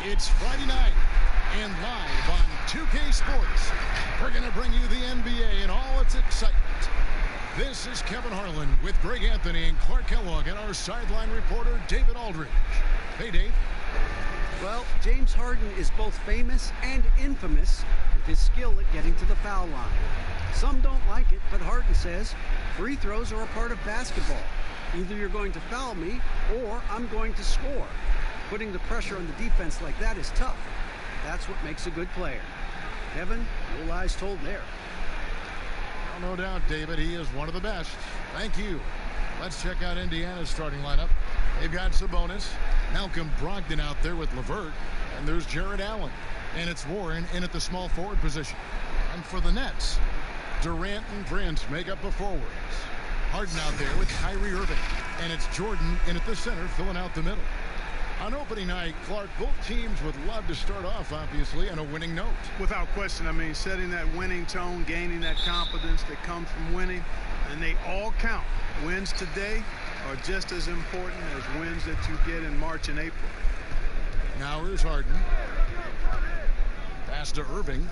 It's Friday night, and live on 2K Sports, we're going to bring you the NBA in all its excitement. This is Kevin Harlan with Greg Anthony and Clark Kellogg and our sideline reporter, David Aldridge. Hey, Dave. Well, James Harden is both famous and infamous with his skill at getting to the foul line. Some don't like it, but Harden says free throws are a part of basketball. Either you're going to foul me or I'm going to score. Putting the pressure on the defense like that is tough. That's what makes a good player. Kevin, no lies told there. Well, no doubt, David, he is one of the best. Thank you. Let's check out Indiana's starting lineup. They've got Sabonis, Malcolm Brogdon out there with LeVert, and there's Jared Allen. And it's Warren in at the small forward position. And for the Nets, Durant and Prince make up the forwards. Harden out there with Kyrie Irving. And it's Jordan in at the center, filling out the middle. On opening night, Clark, both teams would love to start off, obviously, on a winning note. Without question. I mean, setting that winning tone, gaining that confidence that comes from winning, and they all count. Wins today are just as important as wins that you get in March and April. Now here's Harden. Pass to Irving.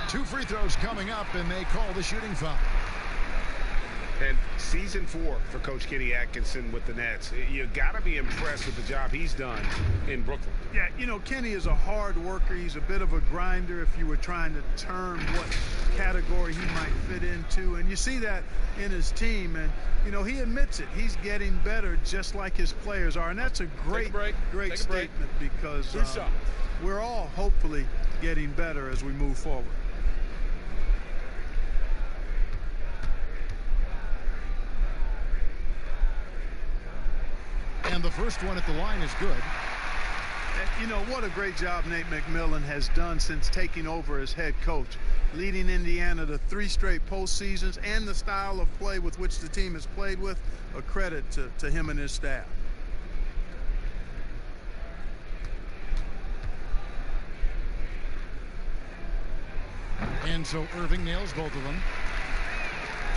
2 free throws coming up, and they call the shooting foul. And season 4 for Coach Kenny Atkinson with the Nets. You got to be impressed with the job he's done in Brooklyn. Yeah, you know, Kenny is a hard worker. He's a bit of a grinder if you were trying to term what category he might fit into. And you see that in his team. And, you know, he admits it. He's getting better just like his players are. And that's a great statement because we're all hopefully getting better as we move forward. And the first one at the line is good. And, you know, what a great job Nate McMillan has done since taking over as head coach, leading Indiana to 3 straight postseasons, and the style of play with which the team has played with, a credit to him and his staff. And so Irving nails both of them.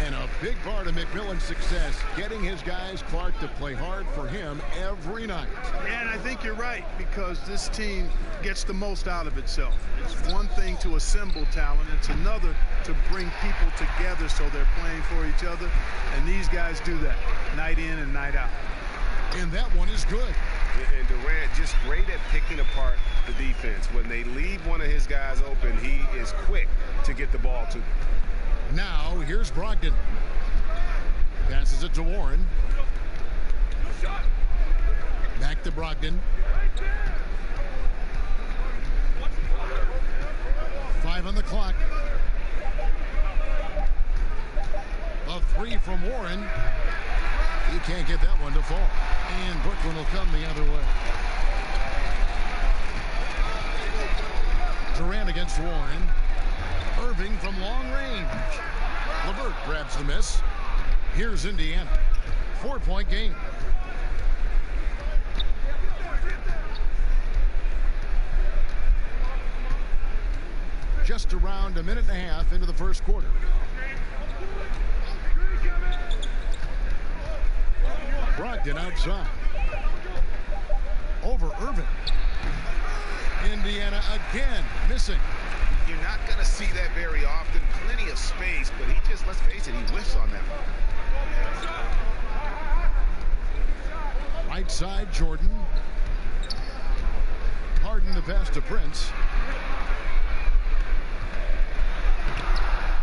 And a big part of McMillan's success, getting his guys, Clark, to play hard for him every night. And I think you're right, because this team gets the most out of itself. It's one thing to assemble talent. It's another to bring people together so they're playing for each other. And these guys do that night in and night out. And that one is good. And Durant just great at picking apart the defense. When they leave one of his guys open, he is quick to get the ball to them. Now, here's Brogdon. Passes it to Warren. Back to Brogdon. 5 on the clock. A 3 from Warren. He can't get that one to fall. And Brooklyn will come the other way. Durant against Warren. Irving from long range. LeVert grabs the miss. Here's Indiana. 4-point game. Just around a minute and a half into the first quarter. Brogdon outside. Over Irving. Indiana again missing. You're not going to see that very often. Plenty of space, but he just, let's face it, he whiffs on that one. Right side, Jordan. Harden the pass to Prince.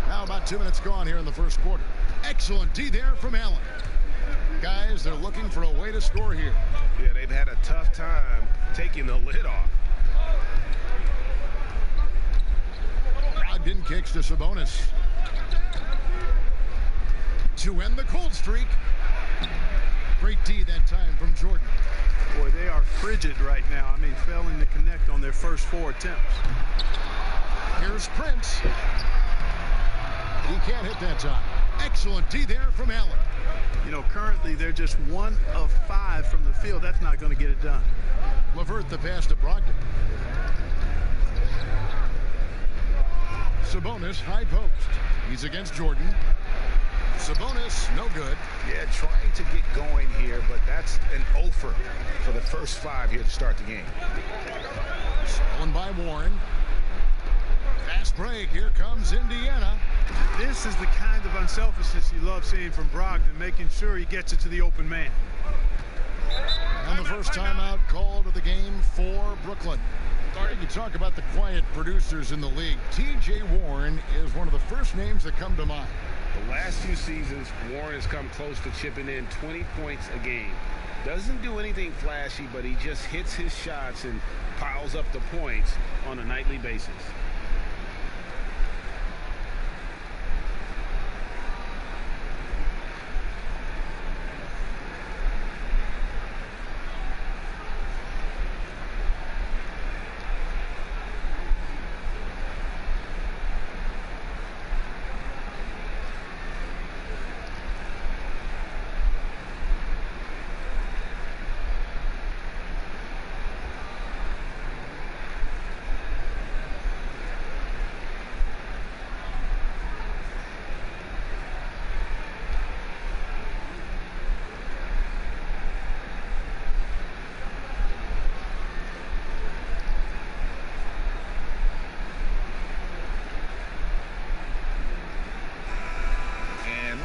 Now about 2 minutes gone here in the first quarter. Excellent D there from Allen. Guys, they're looking for a way to score here. Yeah, they've had a tough time taking the lid off. Brogdon kicks to Sabonis. To end the cold streak. Great D that time from Jordan. Boy, they are frigid right now. I mean, failing to connect on their first 4 attempts. Here's Prince. He can't hit that time. Excellent D there from Allen. You know, currently they're just 1 of 5 from the field. That's not going to get it done. LeVert the pass to Brogdon. Sabonis high post. He's against Jordan. Sabonis, no good. Yeah, trying to get going here, but that's an offer first 5 here to start the game. Stolen by Warren. Fast break. Here comes Indiana. This is the kind of unselfishness you love seeing from Brogdon, making sure he gets it to the open man. And the first timeout called of the game for Brooklyn. You talk about the quiet producers in the league. T.J. Warren is one of the first names that come to mind. The last 2 seasons, Warren has come close to chipping in 20 points a game. Doesn't do anything flashy, but he just hits his shots and piles up the points on a nightly basis.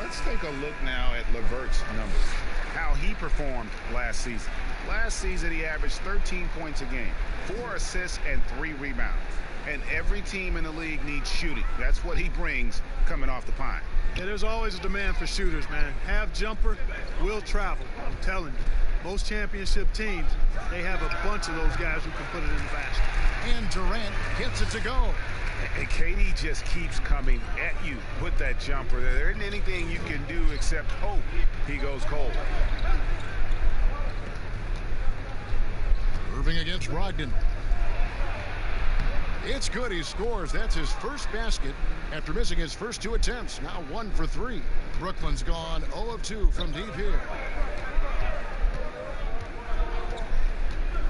Let's take a look now at LeVert's numbers, how he performed last season. Last season, he averaged 13 points a game, 4 assists, and 3 rebounds. And every team in the league needs shooting. That's what he brings coming off the pine. Yeah, there's always a demand for shooters, man. Have jumper, will travel. I'm telling you. Most championship teams, they have a bunch of those guys who can put it in the basket. And Durant gets it to go. And KD just keeps coming at you with that jumper. There isn't anything you can do except hope he goes cold. Irving against Brogdon. It's good. He scores. That's his first basket after missing his first 2 attempts. Now 1 for 3. Brooklyn's gone 0 of 2 from deep here.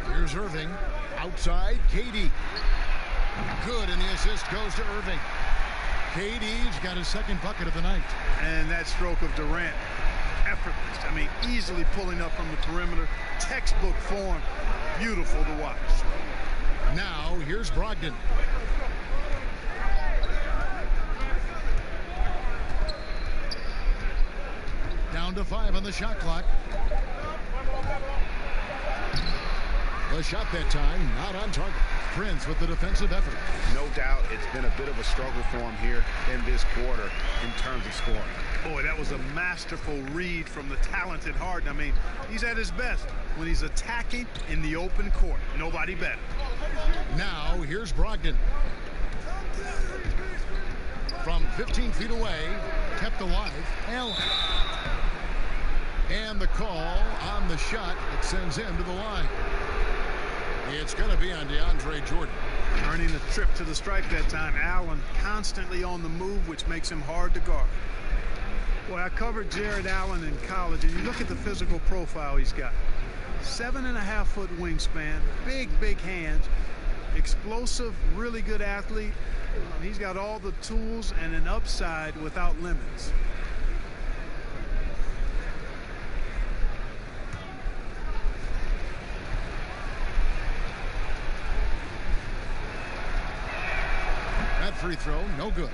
Here's Irving. Outside, KD. Good, and the assist goes to Irving. KD's got his second bucket of the night. And that stroke of Durant, effortless. I mean, easily pulling up from the perimeter. Textbook form. Beautiful to watch. Now, here's Brogdon. Down to 5 on the shot clock. The shot that time, not on target. Prince with the defensive effort. No doubt it's been a bit of a struggle for him here in this quarter in terms of scoring. Boy, that was a masterful read from the talented Harden. I mean, he's at his best when he's attacking in the open court. Nobody better. Now, here's Brogdon. From 15 feet away, kept alive, Allen. And the call on the shot that sends him to the line. It's going to be on DeAndre Jordan. Earning the trip to the stripe that time. Allen constantly on the move, which makes him hard to guard. Boy, I covered Jared Allen in college, and you look at the physical profile he's got. 7.5-foot wingspan, big hands, explosive, really good athlete. He's got all the tools and an upside without limits. Free throw, no good.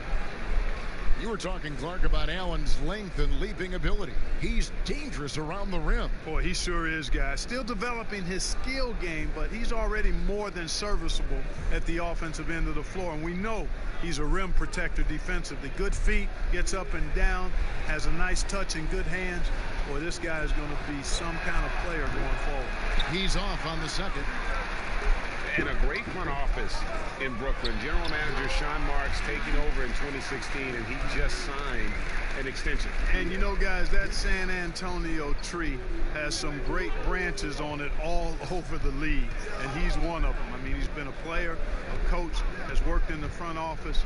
You were talking, Clark, about Allen's length and leaping ability. He's dangerous around the rim. Boy, he sure is, guys. Still developing his skill game, but he's already more than serviceable at the offensive end of the floor. And we know he's a rim protector defensively. Good feet, gets up and down, has a nice touch and good hands. Boy, this guy is going to be some kind of player going forward. He's off on the second. And a great front office in Brooklyn. General Manager Sean Marks taking over in 2016, and he just signed an extension. And you know, guys, that San Antonio tree has some great branches on it all over the league, and he's one of them. I mean, he's been a player, a coach, has worked in the front office.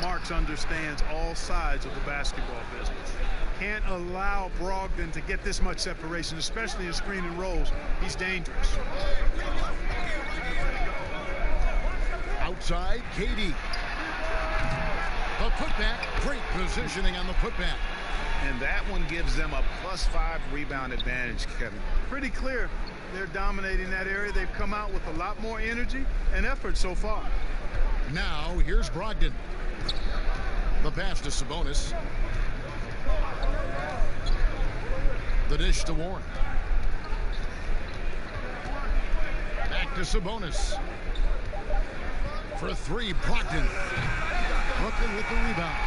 Marks understands all sides of the basketball business. Can't allow Brogdon to get this much separation, especially in screen and rolls. He's dangerous. Outside, KD. The putback, great positioning on the putback. And that one gives them a +5 rebound advantage, Kevin. Pretty clear. They're dominating that area. They've come out with a lot more energy and effort so far. Now, here's Brogdon. The pass to Sabonis. The dish to Warren. Back to Sabonis. For three, Brogdon. Brooklyn with the rebound.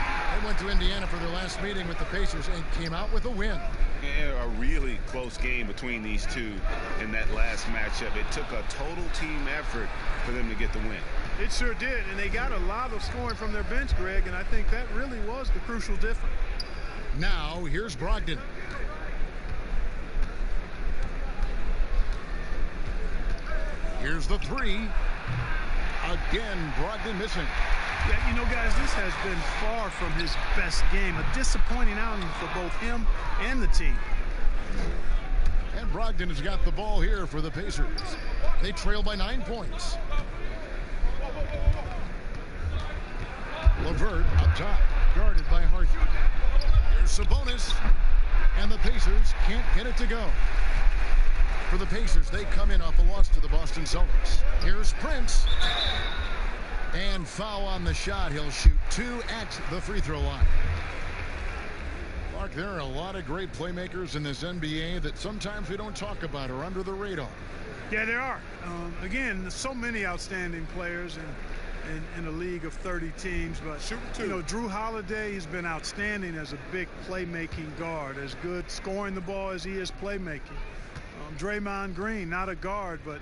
They went to Indiana for their last meeting with the Pacers and came out with a win. Yeah, a really close game between these two in that last matchup. It took a total team effort for them to get the win. It sure did, and they got a lot of scoring from their bench, Greg, and I think that really was the crucial difference. Now, here's Brogdon. Here's the three. Again, Brogdon missing. Yeah, you know, guys, this has been far from his best game. A disappointing outing for both him and the team. And Brogdon has got the ball here for the Pacers. They trail by 9 points. LeVert up top, guarded by Harden. Here's Sabonis, and the Pacers can't get it to go. For the Pacers, they come in off a loss to the Boston Celtics. Here's Prince. And foul on the shot. He'll shoot 2 at the free throw line. Mark, there are a lot of great playmakers in this NBA that sometimes we don't talk about or under the radar. Yeah, there are. Again, there's so many outstanding players in a league of 30 teams. But, you know, Drew Holiday has been outstanding as a big playmaking guard, as good scoring the ball as he is playmaking. Draymond Green, not a guard, but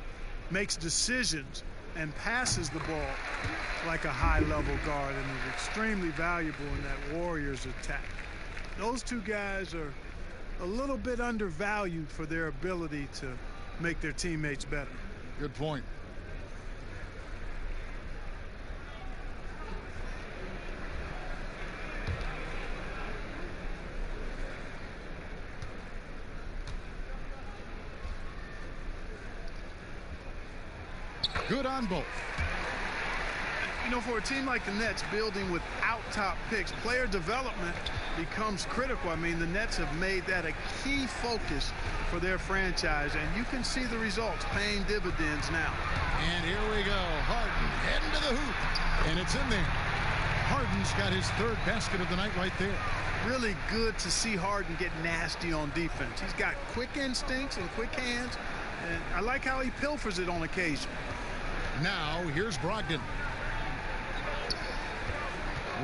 makes decisions and passes the ball like a high-level guard and is extremely valuable in that Warriors attack. Those two guys are a little bit undervalued for their ability to make their teammates better. Good point. Good on both. You know, for a team like the Nets, building without top picks, player development becomes critical. I mean, the Nets have made that a key focus for their franchise, and you can see the results paying dividends now. And here we go. Harden heading to the hoop, and it's in there. Harden's got his 3rd basket of the night right there. Really good to see Harden get nasty on defense. He's got quick instincts and quick hands, and I like how he pilfers it on occasion. Now, here's Brogdon.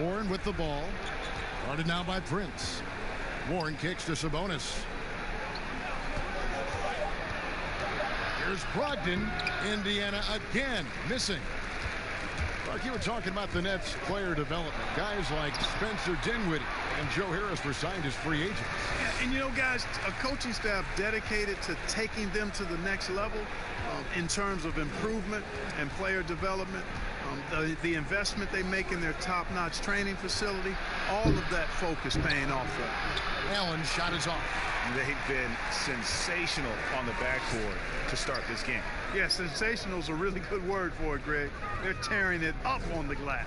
Warren with the ball. Guarded now by Prince. Warren kicks to Sabonis. Here's Brogdon. Indiana again missing. Mark, you were talking about the Nets player development. Guys like Spencer Dinwiddie and Joe Harris were signed as free agents. Yeah, and you know, guys, a coaching staff dedicated to taking them to the next level in terms of improvement and player development. The investment they make in their top-notch training facility, all of that focus paying off for them. Allen's shot is off. They've been sensational on the backboard to start this game. Yeah, sensational is a really good word for it, Greg. They're tearing it up on the glass.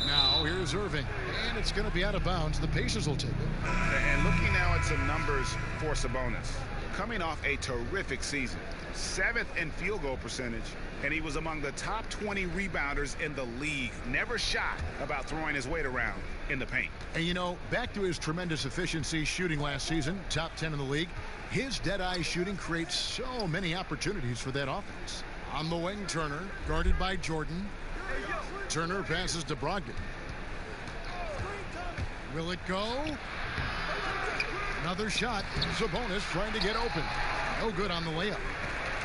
Now here's Irving, and it's going to be out of bounds. The Pacers will take it. And looking now at some numbers for Sabonis. Coming off a terrific season, 7th in field goal percentage, and he was among the top 20 rebounders in the league. Never shy about throwing his weight around in the paint. And, you know, back to his tremendous efficiency shooting last season, top 10 in the league, his dead-eye shooting creates so many opportunities for that offense. On the wing, Turner, guarded by Jordan. Turner passes to Brogdon. Will it go? Another shot. Sabonis trying to get open. No good on the layup.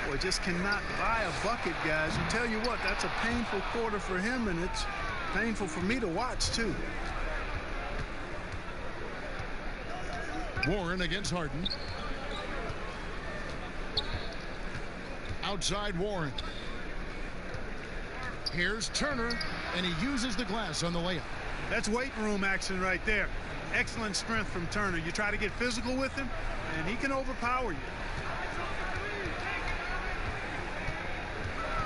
Boy, just cannot buy a bucket, guys. And tell you what, that's a painful quarter for him, and it's painful for me to watch, too. Warren against Harden. Outside Warren. Here's Turner, and he uses the glass on the layup. That's weight room action right there. Excellent strength from Turner. You try to get physical with him, and he can overpower you.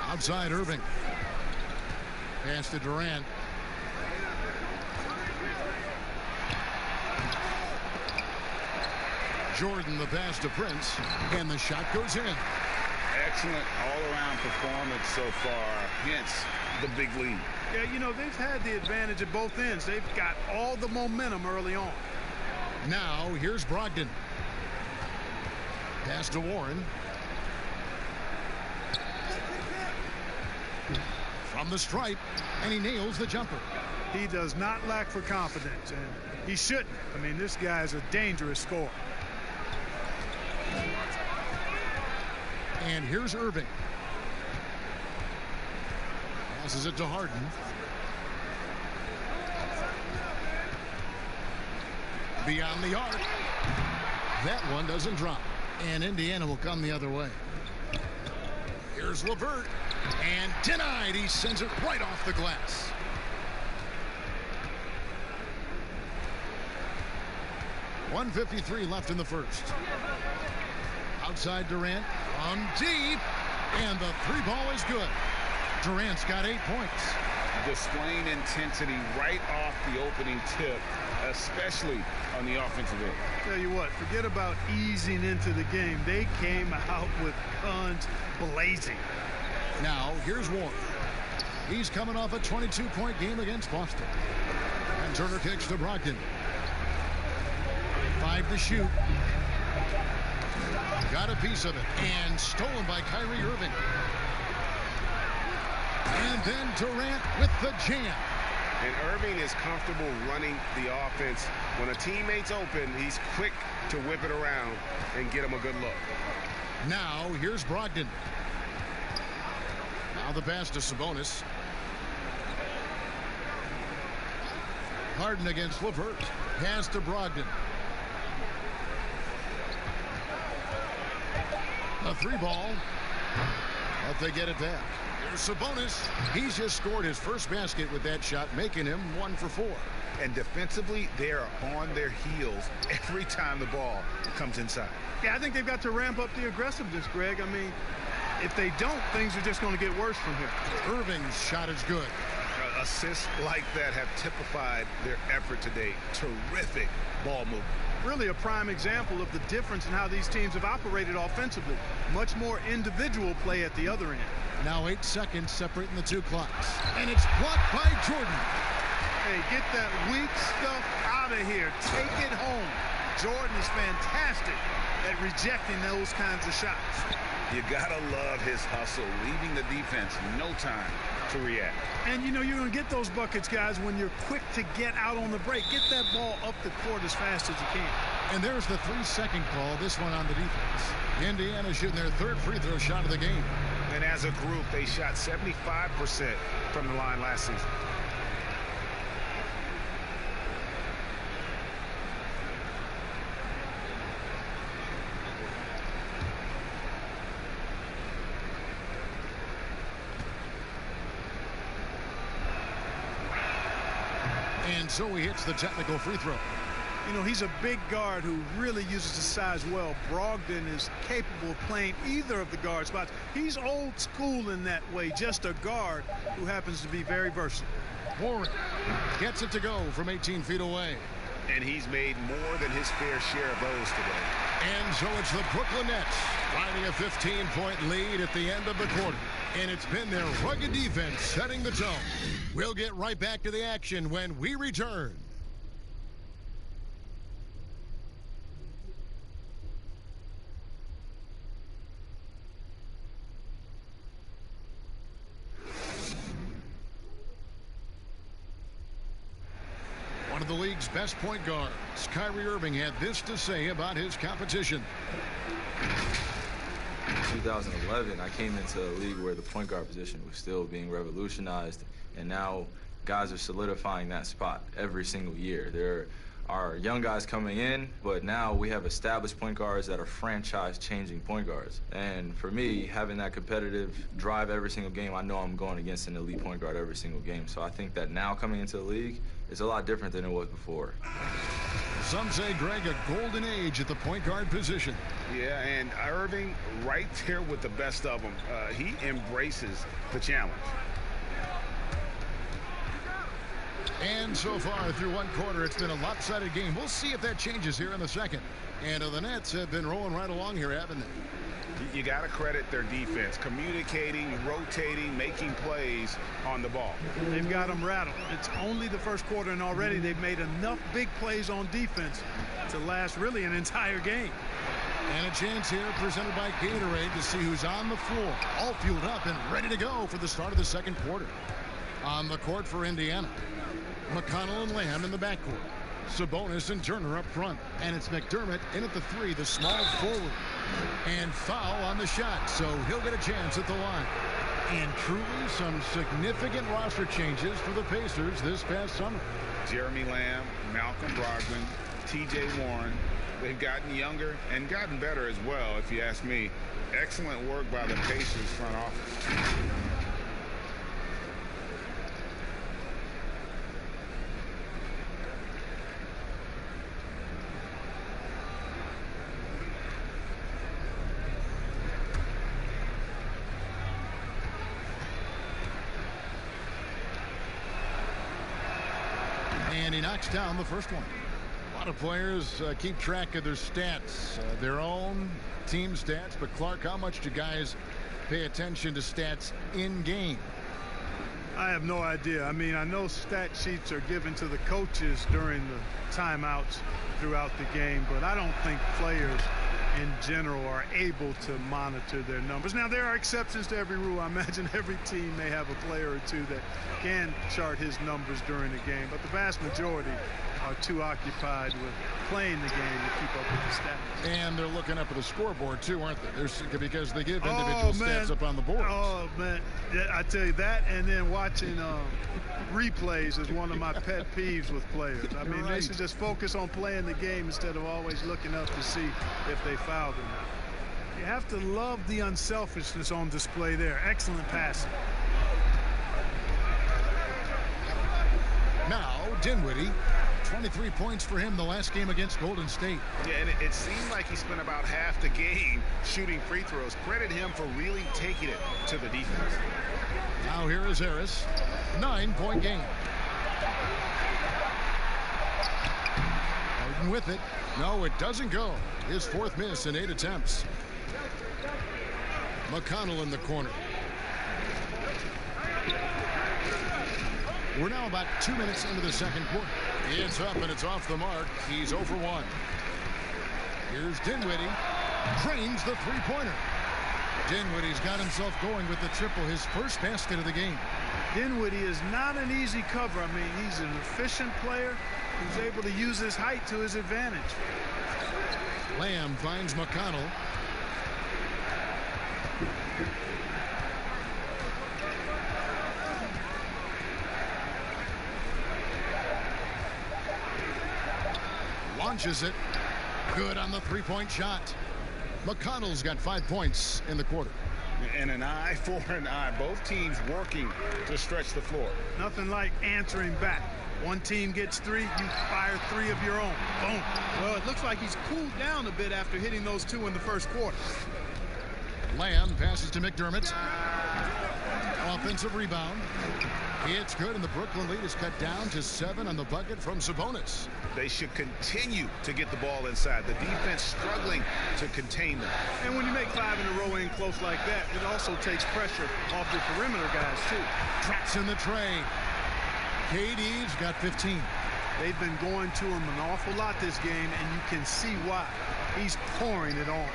Outside Irving. Pass to Durant. Jordan the pass to Prince, and the shot goes in. excellent all-around performance so far, hence the big lead. Yeah, you know, they've had the advantage at both ends. They've got all the momentum early on. Now, here's Brogdon. Pass to Warren. From the stripe, and he nails the jumper. He does not lack for confidence, and he shouldn't. I mean, this guy's a dangerous scorer. And here's Irving. Passes it to Harden. Beyond the arc. That one doesn't drop. And Indiana will come the other way. Here's LeVert. And denied. He sends it right off the glass. .153 left in the first. Outside Durant. On deep. And the three ball is good. Durant's got 8 points. Displaying intensity right off the opening tip, especially on the offensive end. Tell you what, forget about easing into the game. They came out with guns blazing. Now, here's Warren. He's coming off a 22-point game against Boston. And Turner kicks to Brogdon. 5 to shoot. Got a piece of it. And stolen by Kyrie Irving. And then Durant with the jam. And Irving is comfortable running the offense. When a teammate's open, he's quick to whip it around and get him a good look. Now, here's Brogdon. Now the pass to Sabonis. Harden against LeVert. Pass to Brogdon. A three ball. But they get it back. Here's Sabonis. He's just scored his first basket with that shot, making him 1 for 4. And defensively, they are on their heels every time the ball comes inside. Yeah, I think they've got to ramp up the aggressiveness, Greg. I mean, if they don't, things are just going to get worse from here. Irving's shot is good. Assists like that have typified their effort today. Terrific ball movement. Really a prime example of the difference in how these teams have operated offensively. Much more individual play at the other end. Now 8 seconds separating the two clocks. And it's blocked by Jordan. Hey, get that weak stuff out of here. Take it home. Jordan is fantastic at rejecting those kinds of shots. You gotta love his hustle, leaving the defense no time to react. And you know you're going to get those buckets, guys, when you're quick to get out on the break. Get that ball up the court as fast as you can. And there's the 3-second call, this one on the defense. Indiana shooting their third free throw shot of the game. And as a group, they shot 75% from the line last season. And so he hits the technical free throw. You know, he's a big guard who really uses his size well. Brogdon is capable of playing either of the guard spots. He's old school in that way, just a guard who happens to be very versatile. Warren gets it to go from 18 feet away. And he's made more than his fair share of those today. And so it's the Brooklyn Nets finding a 15-point lead at the end of the quarter. And it's been their rugged defense setting the tone. We'll get right back to the action when we return. One of the league's best point guards, Kyrie Irving, had this to say about his competition. In 2011, I came into a league where the point guard position was still being revolutionized, and now guys are solidifying that spot every single year. There are young guys coming in, but now we have established point guards that are franchise-changing point guards. And for me, having that competitive drive every single game, I know I'm going against an elite point guard every single game. So I think that now coming into the league is a lot different than it was before. Some say, Greg, a golden age at the point guard position. Yeah, and Irving right there with the best of them. He embraces the challenge. And so far through one quarter, it's been a lopsided game. We'll see if that changes here in the second. And the Nets have been rolling right along here, haven't they? You got to credit their defense, communicating, rotating, making plays on the ball. They've got them rattled. It's only the first quarter, and already they've made enough big plays on defense to last really an entire game. And a chance here presented by Gatorade to see who's on the floor, all fueled up and ready to go for the start of the second quarter. On the court for Indiana, McConnell and Lamb in the backcourt. Sabonis and Turner up front. And it's McDermott in at the three, the small forward. And foul on the shot, so he'll get a chance at the line. And truly some significant roster changes for the Pacers this past summer. Jeremy Lamb, Malcolm Brogdon, T.J. Warren. They've gotten younger and gotten better as well, if you ask me. Excellent work by the Pacers front office. And he knocks down the first one. A lot of players keep track of their stats, their own team stats. But Clark, how much do guys pay attention to stats in game? I have no idea. I mean, I know stat sheets are given to the coaches during the timeouts throughout the game, but I don't think players in general are able to monitor their numbers. Now, there are exceptions to every rule. I imagine every team may have a player or two that can chart his numbers during the game, but the vast majority are too occupied with playing the game to keep up with the stats. And they're looking up at the scoreboard too, aren't they? Because they give individual stats up on the board. Oh man, yeah, I tell you that, and then watching replays is one of my pet peeves with players. I mean, they should just focus on playing the game instead of always looking up to see if they fouled or not. You have to love the unselfishness on display there. Excellent passing. Now Dinwiddie, 23 points for him the last game against Golden State. Yeah, and it seemed like he spent about half the game shooting free throws. Credit him for really taking it to the defense. Now here is Harris, 9-point game. Harden with it. No, it doesn't go. His fourth miss in 8 attempts. McConnell in the corner. We're now about 2 minutes into the second quarter. It's up and it's off the mark. He's 0 for 1. Here's Dinwiddie. Drains the three-pointer. Dinwiddie's got himself going with the triple, his first basket of the game. Dinwiddie is not an easy cover. I mean, he's an efficient player who's able to use his height to his advantage. Lamb finds McConnell. Launches it. Good on the three-point shot. McConnell's got 5 points in the quarter. And an eye for an eye. Both teams working to stretch the floor. Nothing like answering back. One team gets 3, you fire 3 of your own. Boom. Well, it looks like he's cooled down a bit after hitting those 2 in the first quarter. Lamb passes to McDermott. Offensive rebound. It's good, and the Brooklyn lead is cut down to 7 on the bucket from Sabonis. They should continue to get the ball inside. The defense struggling to contain them. And when you make 5 in a row in close like that, it also takes pressure off your perimeter guys, too. Traps in the tray. KD's got 15. They've been going to him an awful lot this game, and you can see why. He's pouring it on.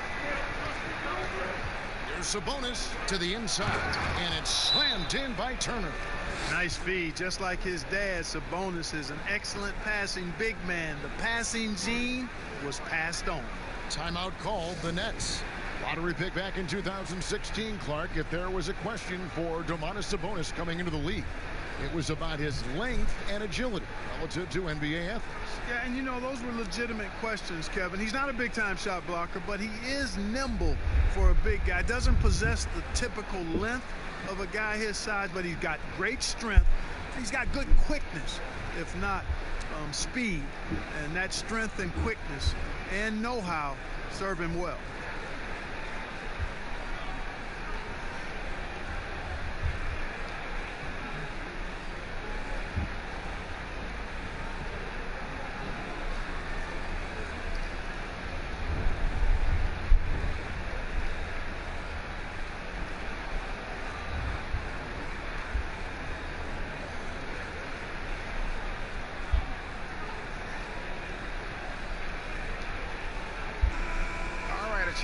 Here's Sabonis to the inside, and it's slammed in by Turner. Nice feed. Just like his dad, Sabonis is an excellent passing big man. The passing gene was passed on. Timeout called the Nets. Lottery pick back in 2016, Clark. If there was a question for Domantas Sabonis coming into the league, it was about his length and agility relative to NBA athletes. Yeah, and you know, those were legitimate questions, Kevin. He's not a big-time shot blocker, but he is nimble for a big guy. Doesn't possess the typical length of a guy his size, but he's got great strength. He's got good quickness, if not speed. And that strength and quickness and know-how serve him well.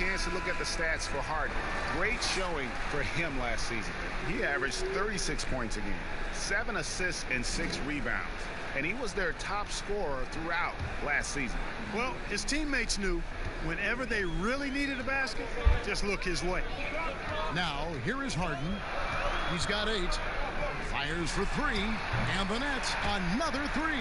chance to look at the stats for Harden. Great showing for him last season. He averaged 36 points a game, 7 assists, and 6 rebounds. And he was their top scorer throughout last season. Well, his teammates knew whenever they really needed a basket, just look his way. Now, here is Harden. He's got 8. Fires for 3. And the Nets, another 3.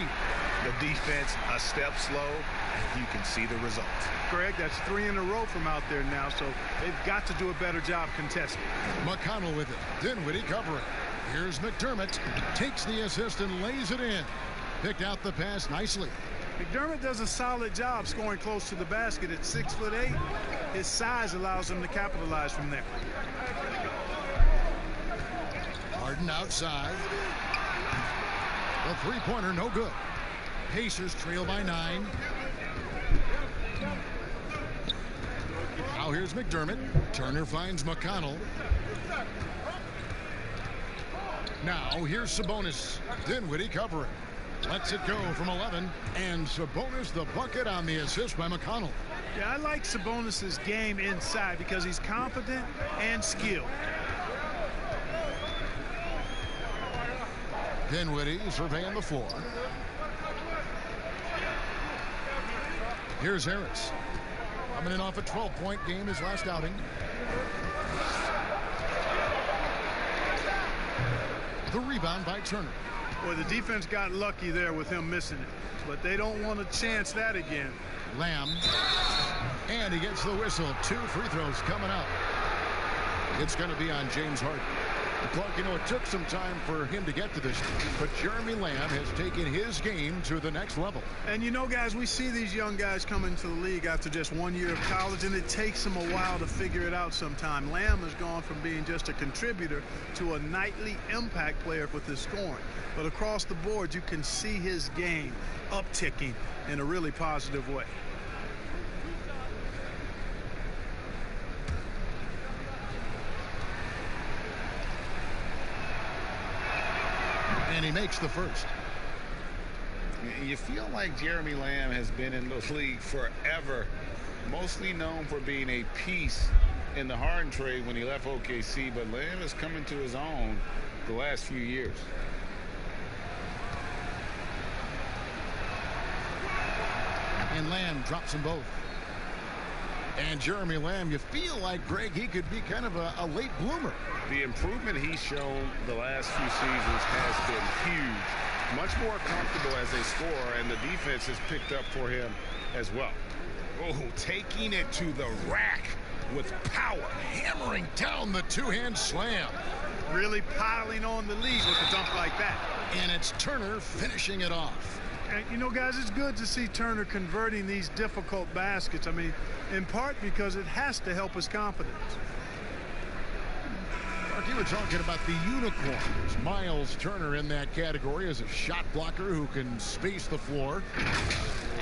The defense a step slow, and you can see the results. Greg, that's 3 in a row from out there now, so they've got to do a better job contesting. McConnell with it. Dinwiddie covering. Here's McDermott. Takes the assist and lays it in. Picked out the pass nicely. McDermott does a solid job scoring close to the basket at 6'8". His size allows him to capitalize from there. Harden outside. The three-pointer no good. Pacers trail by 9. Now here's McDermott. Turner finds McConnell. Now here's Sabonis. Dinwiddie covering. Lets it go from 11. And Sabonis the bucket on the assist by McConnell. Yeah, I like Sabonis' game inside because he's confident and skilled. Dinwiddie surveying the floor. Here's Harris. Coming in off a 12-point game his last outing. The rebound by Turner. Boy, the defense got lucky there with him missing it. But they don't want to chance that again. Lamb. And he gets the whistle. 2 free throws coming up. It's going to be on James Harden. Clark, you know, it took some time for him to get to this, but Jeremy Lamb has taken his game to the next level. And you know, guys, we see these young guys come into the league after just 1 year of college, and it takes them a while to figure it out sometime. Lamb has gone from being just a contributor to a nightly impact player with his scoring. But across the board, you can see his game upticking in a really positive way. And he makes the first. You feel like Jeremy Lamb has been in the league forever, mostly known for being a piece in the Harden trade when he left OKC, but Lamb is coming to his own the last few years. And Lamb drops them both. And Jeremy Lamb, you feel like, Greg, he could be kind of a late bloomer. The improvement he's shown the last few seasons has been huge. Much more comfortable as a scorer, and the defense has picked up for him as well. Oh, taking it to the rack with power, hammering down the two-hand slam. Really piling on the lead with a dunk like that. And it's Turner finishing it off. And, you know, guys, it's good to see Turner converting these difficult baskets. I mean, in part because it has to help his confidence. Mark, you were talking about the unicorns. Miles Turner in that category as a shot blocker who can space the floor.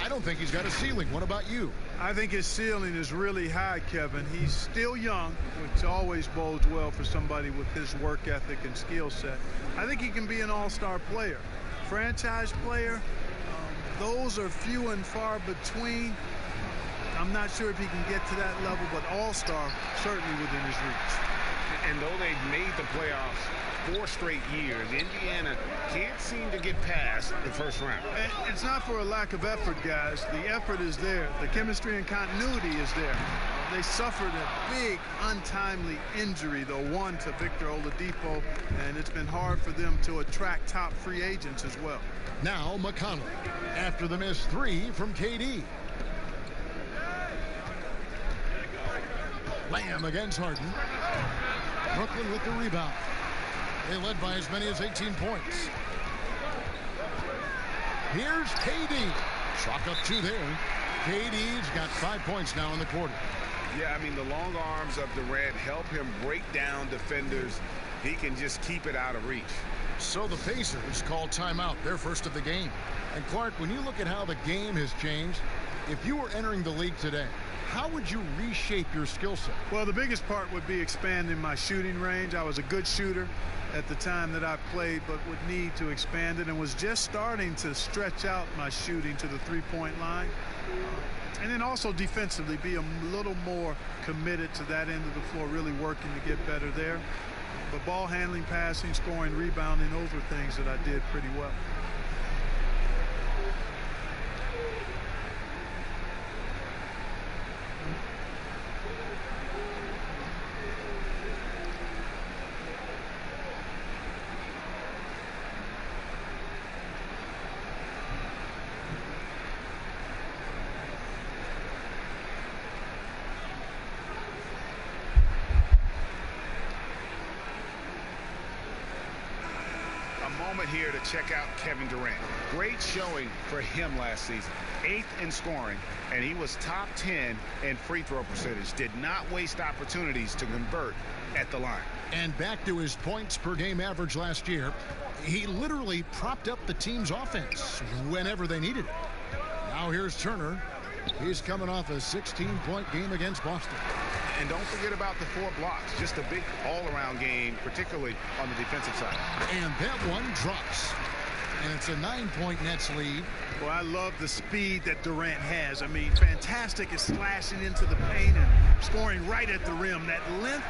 I don't think he's got a ceiling. What about you? I think his ceiling is really high, Kevin. He's still young, which always bodes well for somebody with his work ethic and skill set. I think he can be an all-star player. Franchise player, those are few and far between. I'm not sure if he can get to that level, but all-star certainly within his reach. And though they've made the playoffs 4 straight years, Indiana can't seem to get past the first round. And it's not for a lack of effort, guys. The effort is there. The chemistry and continuity is there. They suffered a big, untimely injury, though, one to Victor Oladipo, and it's been hard for them to attract top free agents as well. Now McConnell after the missed 3 from KD. Lamb against Harden. Brooklyn with the rebound. They led by as many as 18 points. Here's KD. Chalk up 2 there. KD's got 5 points now in the quarter. Yeah, I mean, the long arms of Durant help him break down defenders. He can just keep it out of reach. So the Pacers call timeout, their first of the game. And Clark, when you look at how the game has changed, If you were entering the league today, how would you reshape your skill set? Well, the biggest part would be expanding my shooting range. I was a good shooter at the time that I played, but would need to expand it and was just starting to stretch out my shooting to the three-point line. And then also defensively be a little more committed to that end of the floor, really working to get better there. But ball handling, passing, scoring, rebounding, those were things that I did pretty well. Here to check out Kevin Durant. Great showing for him last season. 8th in scoring, and he was top 10 in free throw percentage. Did not waste opportunities to convert at the line. And back to his points per game average last year, he literally propped up the team's offense whenever they needed it. Now here's Turner. He's coming off a 16-point game against Boston. And don't forget about the 4 blocks. Just a big all-around game, particularly on the defensive side. And that one drops. And it's a 9-point Nets lead. Well, I love the speed that Durant has. I mean, fantastic at slashing into the paint and scoring right at the rim. That length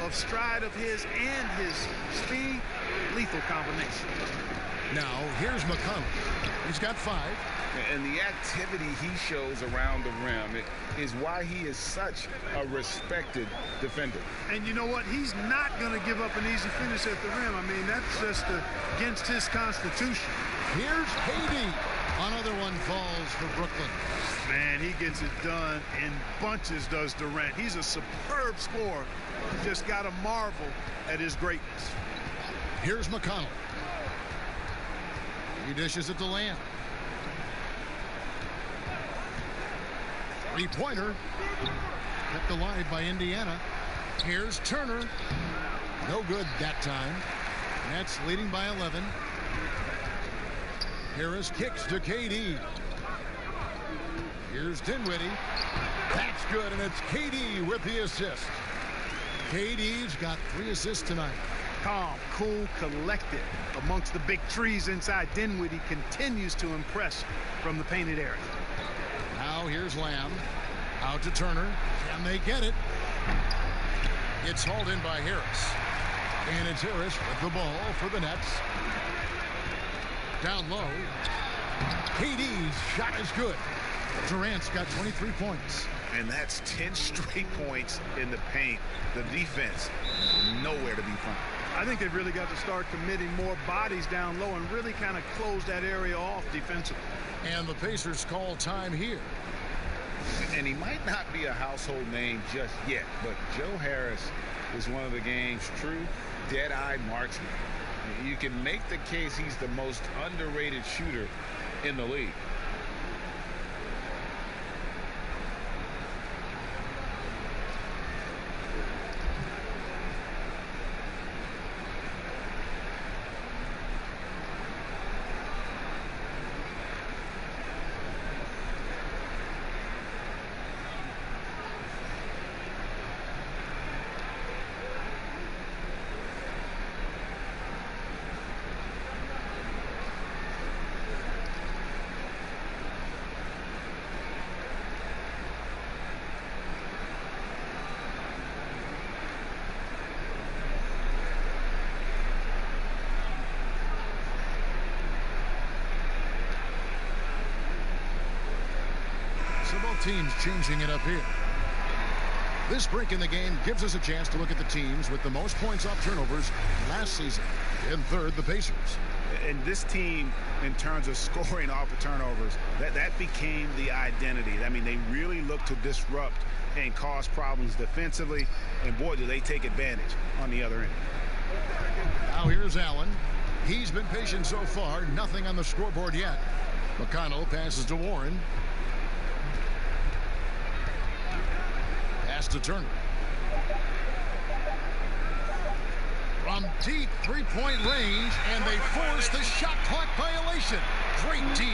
of stride of his and his speed, lethal combination. Now, here's McConnell. He's got 5. And the activity he shows around the rim is why he is such a respected defender. And you know what? He's not going to give up an easy finish at the rim. I mean, that's just against his constitution. Here's KD. Another one falls for Brooklyn. Man, he gets it done in bunches, does Durant. He's a superb scorer. Just got to marvel at his greatness. Here's McConnell. He dishes it to Lamb. Three-pointer kept alive by Indiana. Here's Turner. No good that time. Nets leading by 11. Here is kicks to KD. Here's Dinwiddie. That's good, and it's KD with the assist. KD's got 3 assists tonight. Calm, cool, collected amongst the big trees inside. Dinwiddie continues to impress from the painted area. Now here's Lamb. Out to Turner. Can they get it? It's hauled in by Harris. And it's Harris with the ball for the Nets. Down low. KD's shot is good. Durant's got 23 points. And that's 10 straight points in the paint. The defense, nowhere to be found. I think they've really got to start committing more bodies down low and really kind of close that area off defensively. And the Pacers call time here. And he might not be a household name just yet, but Joe Harris is one of the game's true dead-eyed marksmen. You can make the case he's the most underrated shooter in the league. Teams changing it up here. This break in the game gives us a chance to look at the teams with the most points off turnovers last season. In third, the Pacers. And this team, in terms of scoring off of turnovers, that became the identity. I mean, they really look to disrupt and cause problems defensively. And boy, do they take advantage on the other end. Now here's Allen. He's been patient so far. Nothing on the scoreboard yet. McConnell passes to Warren. To Turner. From deep three-point range, and they force the shot clock violation. Great D.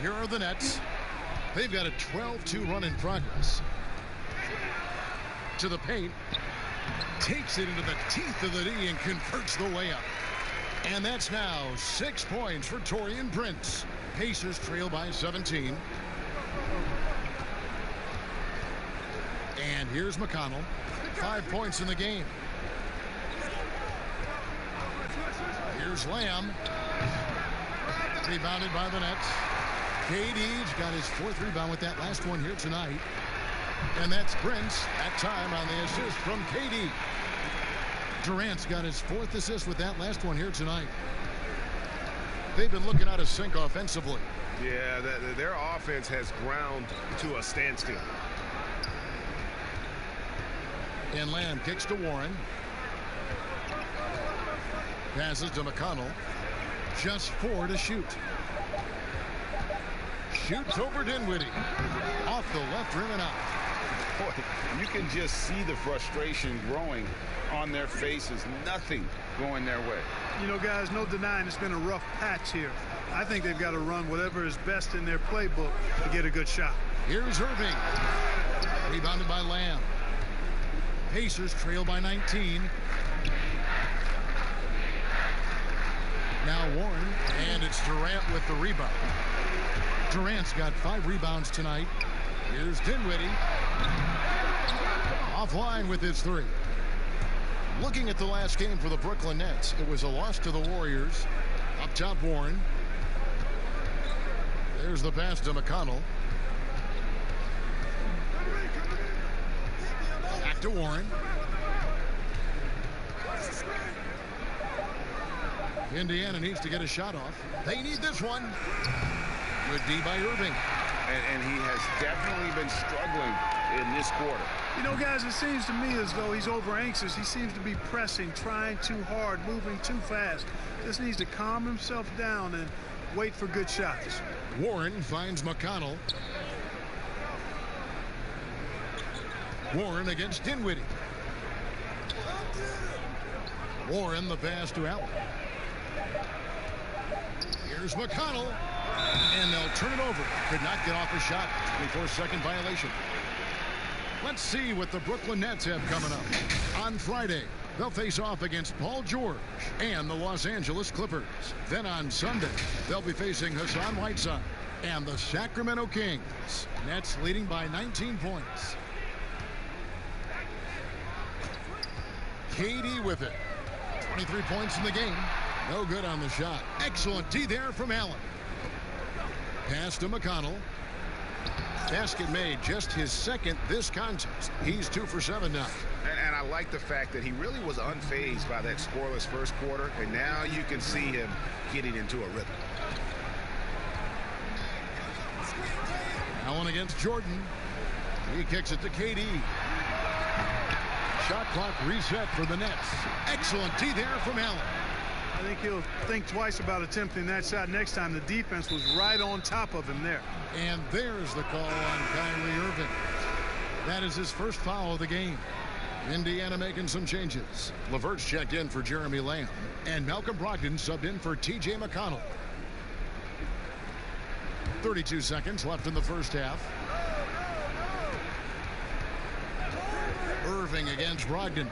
here are the Nets. They've got a 12-2 run in progress. To the paint. Takes it into the teeth of the D and converts the layup. And that's now 6 points for Taurean Prince. Pacers trail by 17. And here's McConnell. 5 points in the game. Here's Lamb. Rebounded by the Nets. KD's got his 4th rebound with that last one here tonight. And that's Prince, that time on the assist from KD. Durant's got his 4th assist with that last one here tonight. They've been looking out of sync offensively. Yeah, their offense has ground to a standstill. And Lamb kicks to Warren. Passes to McConnell. Just 4 to shoot. Shoots over Dinwiddie. Off the left rim and out. Boy, you can just see the frustration growing on their faces. Nothing going their way. You know, guys, no denying it's been a rough patch here. I think they've got to run whatever is best in their playbook to get a good shot. Here's Irving. Rebounded by Lamb. Pacers trail by 19. Now Warren, and it's Durant with the rebound. Durant's got 5 rebounds tonight. Here's Dinwiddie. Offline with his 3. Looking at the last game for the Brooklyn Nets, it was a loss to the Warriors. Up top, Warren. There's the pass to McConnell. Back to Warren. Indiana needs to get a shot off. They need this one. Good D by Irving. And he has definitely been struggling in this quarter. You know, guys, it seems to me as though he's over anxious. He seems to be pressing, trying too hard, moving too fast. Just needs to calm himself down and wait for good shots. Warren finds McConnell. Warren against Dinwiddie. Warren the pass to Allen. Here's McConnell. And they'll turn it over. Could not get off a shot. 24-second violation. Let's see what the Brooklyn Nets have coming up. On Friday, they'll face off against Paul George and the Los Angeles Clippers. Then on Sunday, they'll be facing Hassan Whiteside and the Sacramento Kings. Nets leading by 19 points. KD with it. 23 points in the game. No good on the shot. Excellent D there from Allen. Pass to McConnell. Basket made, just his 2nd this contest. He's 2 for 7 now. And I like the fact that he really was unfazed by that scoreless first quarter, and now you can see him getting into a rhythm. Allen against Jordan. He kicks it to KD. Shot clock reset for the Nets. Excellent D there from Allen. I think he'll think twice about attempting that shot next time. The defense was right on top of him there. And there's the call on Kyrie Irving. That is his first foul of the game. Indiana making some changes. LeVert's checked in for Jeremy Lamb. And Malcolm Brogdon subbed in for T.J. McConnell. 32 seconds left in the first half. Irving against Brogdon.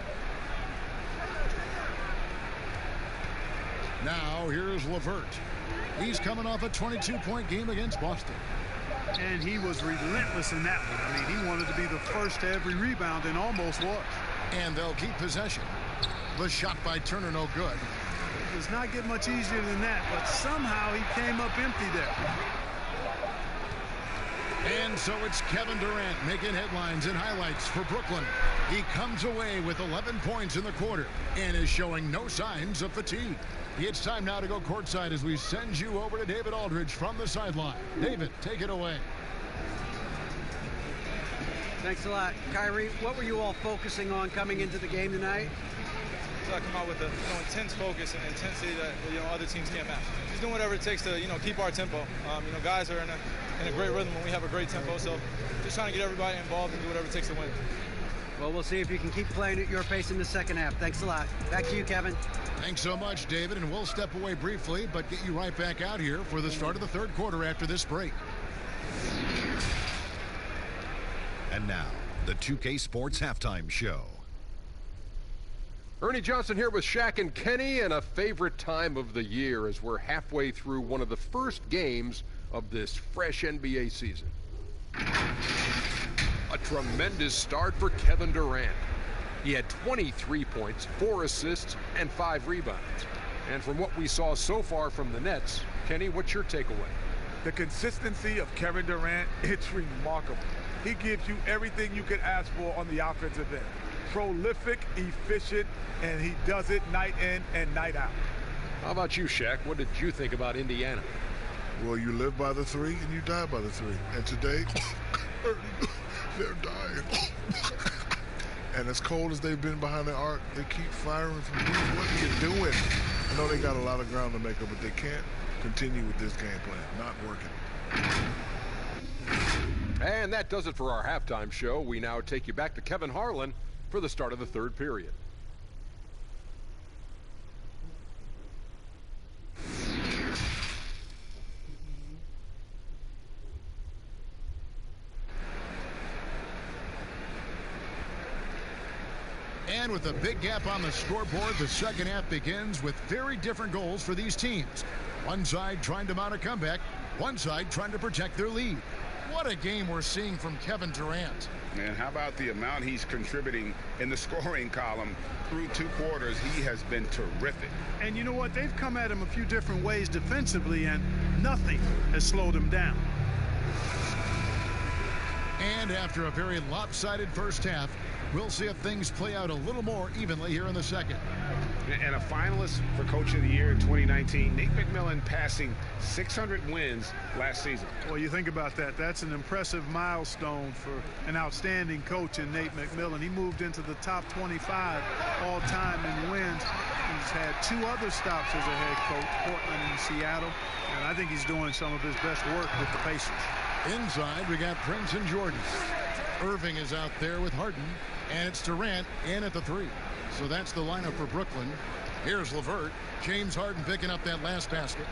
Now here's LeVert. He's coming off a 22-point game against Boston. And he was relentless in that one. I mean, he wanted to be the first to every rebound and almost was. And they'll keep possession. The shot by Turner no good. It does not get much easier than that, but somehow he came up empty there. And so it's Kevin Durant making headlines and highlights for Brooklyn. He comes away with 11 points in the quarter and is showing no signs of fatigue. It's time now to go courtside as we send you over to David Aldridge from the sideline. David, take it away. Thanks a lot. Kyrie, what were you all focusing on coming into the game tonight? I come out with a intense focus and intensity that other teams can't match. Just doing whatever it takes to keep our tempo. Guys are in a great rhythm when we have a great tempo. So just trying to get everybody involved and do whatever it takes to win. Well, we'll see if you can keep playing at your pace in the second half. Thanks a lot. Back to you, Kevin. Thanks so much, David, and we'll step away briefly, but get you right back out here for the start of the third quarter after this break. And now, the 2K Sports Halftime Show. Ernie Johnson here with Shaq and Kenny, and a favorite time of the year as we're halfway through one of the first games of this fresh NBA season. A tremendous start for Kevin Durant. He had 23 points, 4 assists, and 5 rebounds. And from what we saw so far from the Nets, Kenny, what's your takeaway? The consistency of Kevin Durant, it's remarkable. He gives you everything you could ask for on the offensive end. Prolific, efficient, and he does it night in and night out. How about you, Shaq? What did you think about Indiana? Well, you live by the 3 and you die by the 3. And today, they're dying. And as cold as they've been behind the arc, they keep firing from deep. What are you doing? I know they got a lot of ground to make up, but they can't continue with this game plan. Not working. And that does it for our halftime show. We now take you back to Kevin Harlan for the start of the third period. And with a big gap on the scoreboard, the second half begins with very different goals for these teams. One side trying to mount a comeback, one side trying to protect their lead. What a game we're seeing from Kevin Durant. Man, how about the amount he's contributing in the scoring column through 2 quarters? He has been terrific. And you know what? They've come at him a few different ways defensively, and nothing has slowed him down. And after a very lopsided first half, we'll see if things play out a little more evenly here in the second. And a finalist for Coach of the Year in 2019, Nate McMillan passing 600 wins last season. Well, you think about that. That's an impressive milestone for an outstanding coach in Nate McMillan. He moved into the top 25 all-time in wins. He's had 2 other stops as a head coach, Portland and Seattle. And I think he's doing some of his best work with the Pacers. Inside, we got Prince and Jordan. Irving is out there with Harden, and it's Durant in at the 3. So that's the lineup for Brooklyn. Here's LeVert. James Harden picking up that last basket.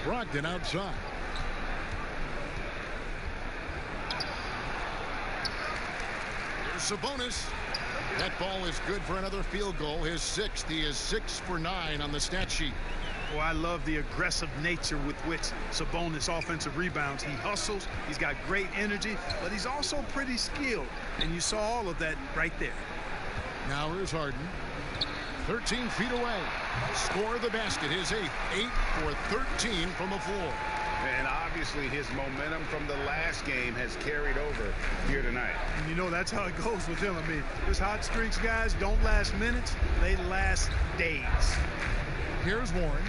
Brogdon outside. Here's Sabonis. That ball is good for another field goal. His 6th. He is 6 for 9 on the stat sheet. Well, I love the aggressive nature with which Sabonis offensive rebounds. He hustles, he's got great energy, but he's also pretty skilled. And you saw all of that right there. Now here's Harden. 13 feet away. Score the basket. His 8th. 8 for 13 from the floor. And obviously his momentum from the last game has carried over here tonight. And you know that's how it goes with him. I mean, those hot streaks, guys, don't last minutes. They last days. Here's Warren.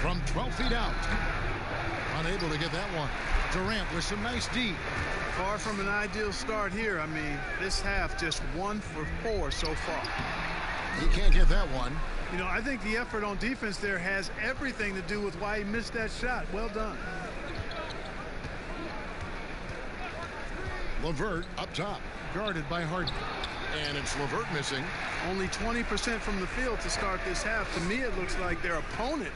From 12 feet out. Unable to get that one. Durant with some nice D. Far from an ideal start here. I mean, this half just 1 for 4 so far. He can't get that one. You know, I think the effort on defense there has everything to do with why he missed that shot. Well done. LeVert up top. Guarded by Harden. And it's LeVert missing. Only 20% from the field to start this half. To me, it looks like their opponent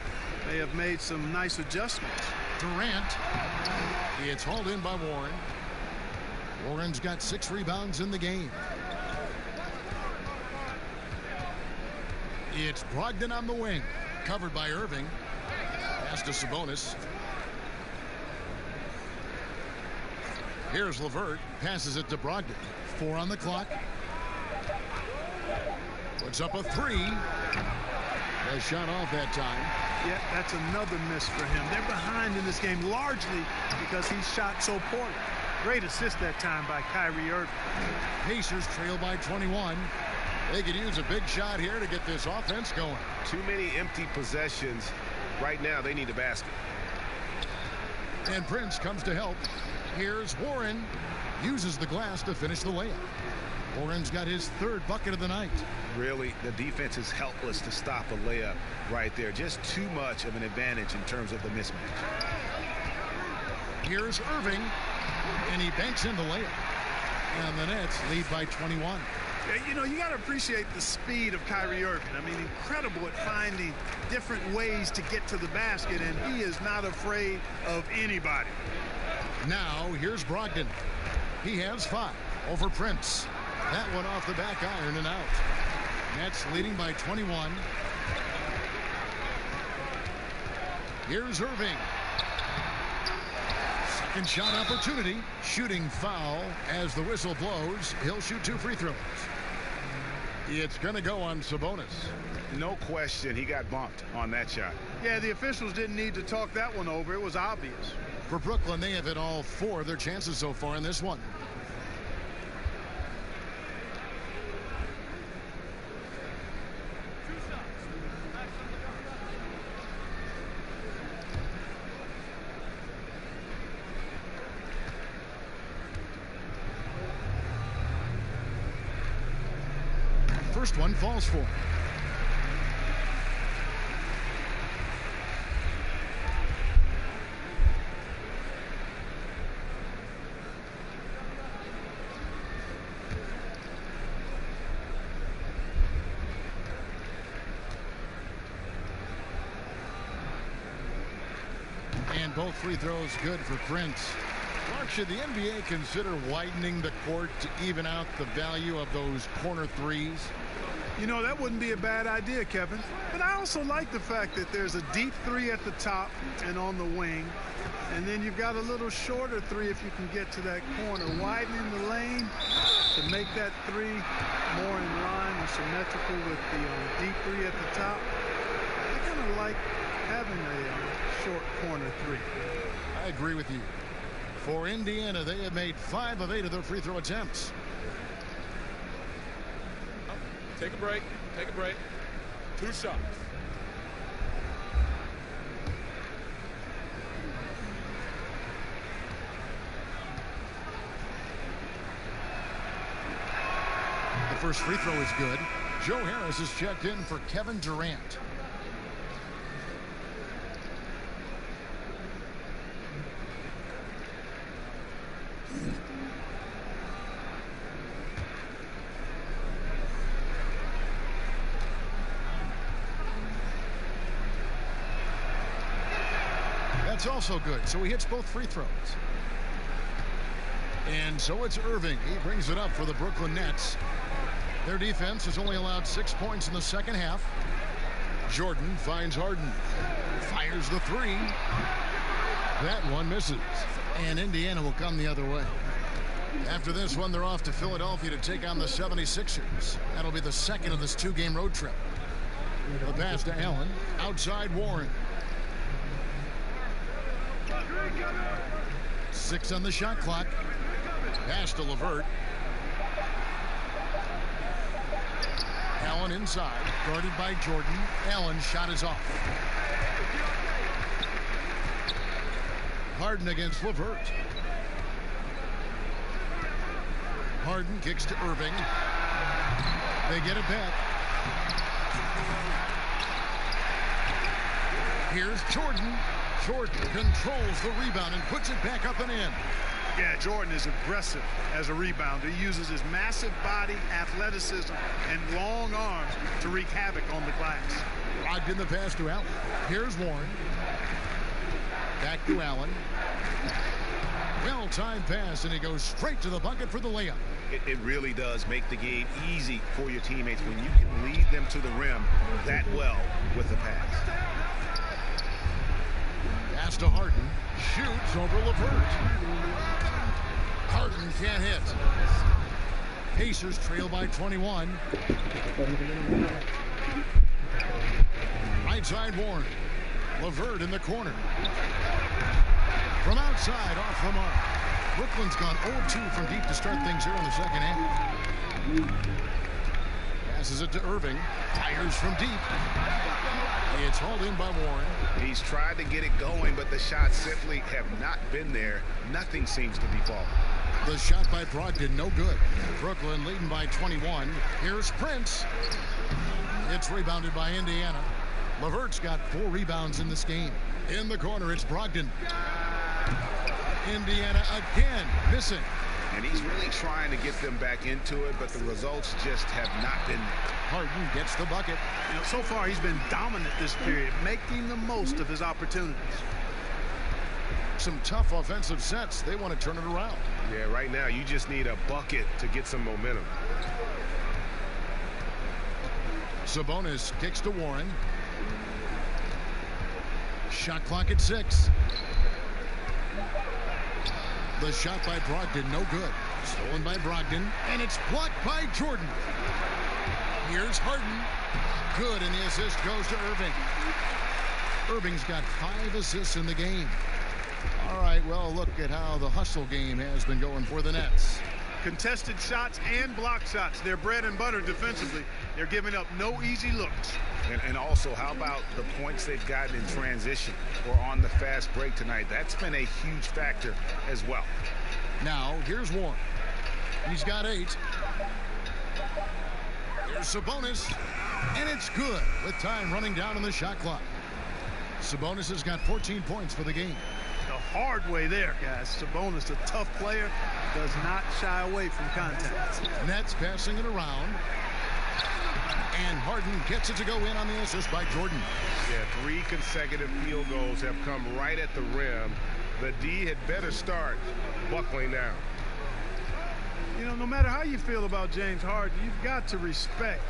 may have made some nice adjustments. Durant. It's hauled in by Warren. Warren's got 6 rebounds in the game. It's Brogdon on the wing. Covered by Irving. Pass to Sabonis. Here's LeVert. Passes it to Brogdon. 4 on the clock. Puts up a 3. Nice shot off that time. Yeah, that's another miss for him. They're behind in this game largely because he shot so poorly. Great assist that time by Kyrie Irving. Pacers trail by 21. They could use a big shot here to get this offense going. Too many empty possessions. Right now, they need a basket. And Prince comes to help. Here's Warren. Uses the glass to finish the layup. Warren's got his 3rd bucket of the night. Really, the defense is helpless to stop a layup right there. Just too much of an advantage in terms of the mismatch. Here's Irving, and he banks in the layup. And the Nets lead by 21. You know, you got to appreciate the speed of Kyrie Irving. I mean, incredible at finding different ways to get to the basket, and he is not afraid of anybody. Now, here's Brogdon. He has 5 over Prince. That one off the back iron and out. Nets leading by 21. Here's Irving. Second shot opportunity. Shooting foul as the whistle blows. He'll shoot 2 free throws. It's going to go on Sabonis. No question he got bumped on that shot. Yeah, the officials didn't need to talk that one over. It was obvious. For Brooklyn, they have hit all 4 of their chances so far in this one. First one falls for him. And both free throws good for Prince. Mark, should the NBA consider widening the court to even out the value of those corner threes? You know, that wouldn't be a bad idea, Kevin. But I also like the fact that there's a deep 3 at the top and on the wing. And then you've got a little shorter 3 if you can get to that corner. Widening the lane to make that 3 more in line and symmetrical with the deep 3 at the top. I kind of like having a short corner 3. I agree with you. For Indiana, they have made 5 of 8 of their free throw attempts. Take a break. Take a break. 2 shots. The first free throw is good. Joe Harris is checked in for Kevin Durant. That's also good, so he hits both free throws. And so it's Irving. He brings it up for the Brooklyn Nets. Their defense has only allowed 6 points in the second half. Jordan finds Harden. Fires the 3. That one misses. And Indiana will come the other way. After this one, they're off to Philadelphia to take on the 76ers. That'll be the second of this 2-game road trip. The pass to Allen. Outside Warren. 6 on the shot clock. Pass to LeVert. Allen inside, guarded by Jordan. Allen shot is off. Harden against LeVert. Harden kicks to Irving. They get it back. Here's Jordan. Jordan controls the rebound and puts it back up and in. Yeah, Jordan is aggressive as a rebounder. He uses his massive body, athleticism, and long arms to wreak havoc on the glass. Locked in the pass to Allen. Here's Warren. Back to Allen. Well-timed pass, and he goes straight to the bucket for the layup. It really does make the game easy for your teammates when you can lead them to the rim that well with the pass. Pass to Harden. Shoots over LeVert. Harden can't hit. Pacers trail by 21. Right side Warren. LeVert in the corner. From outside, off the mark. Brooklyn's gone 0-2 from deep to start things here in the second half. Passes it to Irving. Fires from deep. It's hauled in by Warren. He's tried to get it going, but the shots simply have not been there. Nothing seems to be falling. The shot by Brogdon, no good. Brooklyn leading by 21. Here's Prince. It's rebounded by Indiana. LeVert's got 4 rebounds in this game. In the corner, it's Brogdon. Indiana again missing. And he's really trying to get them back into it, but the results just have not been there. Harden gets the bucket. You know, so far he's been dominant this period, making the most of his opportunities. Some tough offensive sets. They want to turn it around. Yeah, right now you just need a bucket to get some momentum. Sabonis kicks to Warren. Shot clock at 6. The shot by Brogdon, no good. Stolen by Brogdon, and it's blocked by Jordan. Here's Harden. Good, and the assist goes to Irving. Irving's got 5 assists in the game. All right, well, look at how the hustle game has been going for the Nets. Contested shots and block shots. They're bread and butter defensively. They're giving up no easy looks. And also, how about the points they've gotten in transition or on the fast break tonight? That's been a huge factor as well. Now, here's Warren. He's got 8. Here's Sabonis, and it's good with time running down on the shot clock. Sabonis has got 14 points for the game. The hard way there, guys. Sabonis, a tough player, does not shy away from contact. Nets passing it around. And Harden gets it to go in on the assist by Jordan. Yeah, 3 consecutive field goals have come right at the rim. The D had better start buckling down. You know, no matter how you feel about James Harden, you've got to respect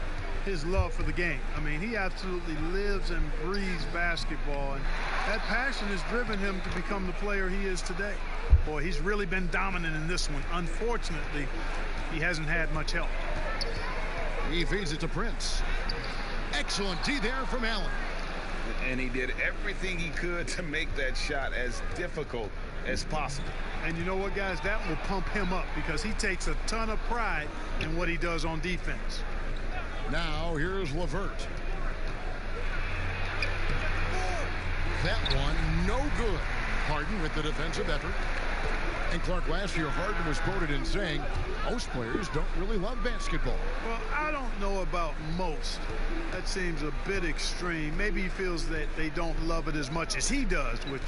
his love for the game. I mean, he absolutely lives and breathes basketball, and that passion has driven him to become the player he is today. Boy, he's really been dominant in this one. Unfortunately, he hasn't had much help. He feeds it to Prince. Excellent D there from Allen. And he did everything he could to make that shot as difficult as possible. And you know what, guys? That will pump him up because he takes a ton of pride in what he does on defense. Now here's LeVert. That one, no good. Harden with the defensive effort. And Clark, last year, Harden was quoted in saying, most players don't really love basketball. Well, I don't know about most. That seems a bit extreme. Maybe he feels that they don't love it as much as he does, which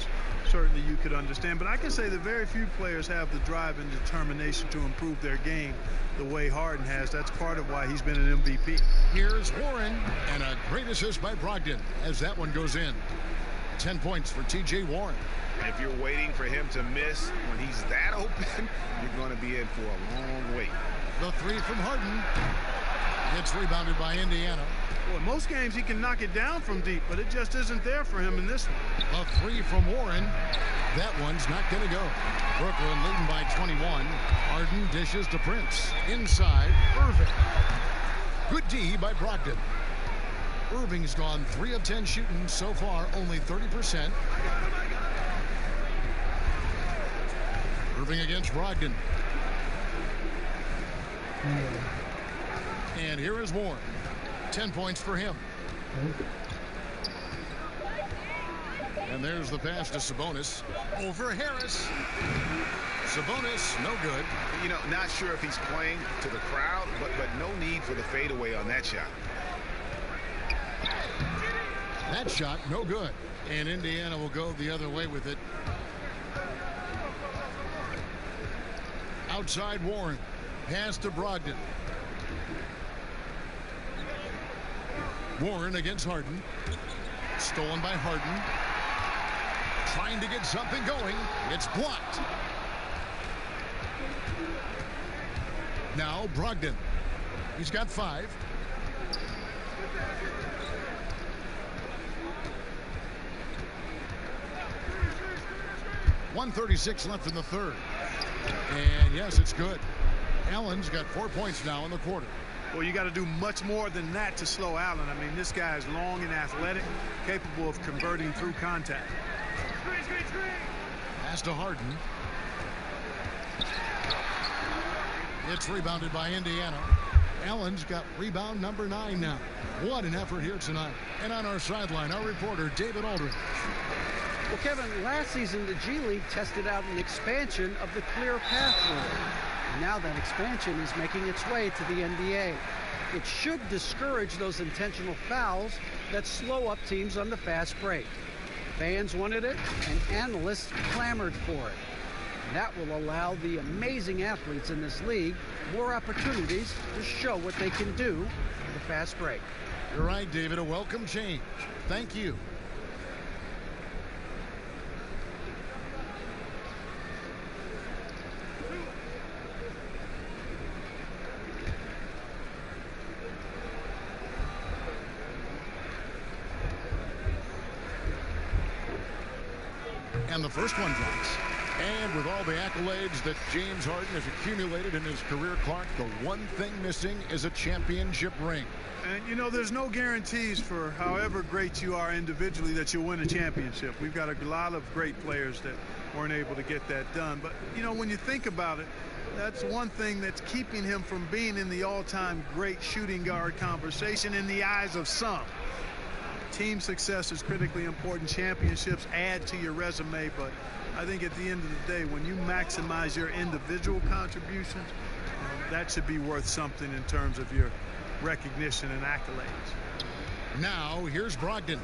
certainly you could understand. But I can say that very few players have the drive and determination to improve their game the way Harden has. That's part of why he's been an MVP. Here's Warren, and a great assist by Brogdon as that one goes in. 10 points for T.J. Warren. If you're waiting for him to miss when he's that open, you're going to be in for a long wait. The 3 from Harden. It's rebounded by Indiana. Well, most games he can knock it down from deep, but it just isn't there for him in this one. The 3 from Warren. That one's not going to go. Brooklyn leading by 21. Harden dishes to Prince. Inside, Irving. Good D by Brogdon. Irving's gone 3 of 10 shooting so far, only 30%. Irving against Brogdon. And here is Warren. 10 points for him. And there's the pass to Sabonis. Over Harris. Sabonis, no good. You know, not sure if he's playing to the crowd, but no need for the fadeaway on that shot. That shot, no good. And Indiana will go the other way with it. Outside Warren. Pass to Brogdon. Warren against Harden. Stolen by Harden. Trying to get something going. It's blocked. Now Brogdon. He's got 5. .136 left in the third. And yes, it's good. Allen's got 4 points now in the quarter. Well, you got to do much more than that to slow Allen. I mean, this guy is long and athletic, capable of converting through contact. Pass to Harden. It's rebounded by Indiana. Allen's got rebound number 9 now. What an effort here tonight. And on our sideline, our reporter, David Aldridge. Well, Kevin, last season, the G League tested out an expansion of the clear path rule. Now that expansion is making its way to the NBA. It should discourage those intentional fouls that slow up teams on the fast break. Fans wanted it, and analysts clamored for it. That will allow the amazing athletes in this league more opportunities to show what they can do on the fast break. You're right, David. A welcome change. Thank you. And the first one drops. And with all the accolades that James Harden has accumulated in his career, Clark, the one thing missing is a championship ring. And, you know, there's no guarantees for however great you are individually that you'll win a championship. We've got a lot of great players that weren't able to get that done. But, you know, when you think about it, that's one thing that's keeping him from being in the all-time great shooting guard conversation in the eyes of some. Team success is critically important. Championships add to your resume, but I think at the end of the day, when you maximize your individual contributions, that should be worth something in terms of your recognition and accolades. Now, here's Brogdon.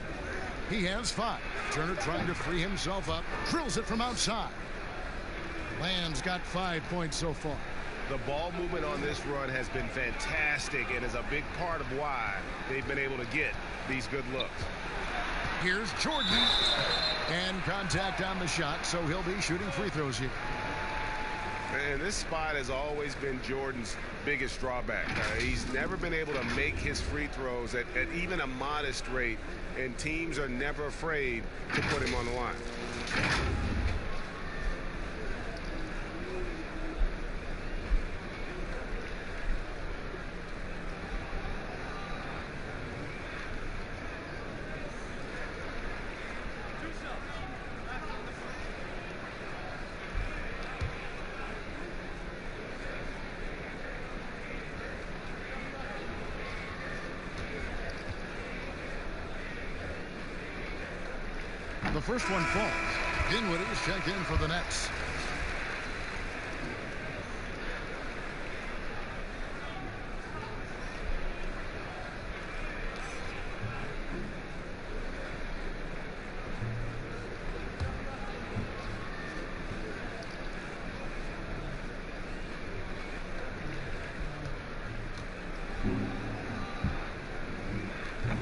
He has 5. Turner trying to free himself up. Drills it from outside. Lamb's got 5 points so far. The ball movement on this run has been fantastic and is a big part of why they've been able to get these good looks. Here's Jordan. And contact on the shot, so he'll be shooting free throws here. And this spot has always been Jordan's biggest drawback. He's never been able to make his free throws at even a modest rate, and teams are never afraid to put him on the line. The first one falls. Dinwiddie's checked in for the Nets.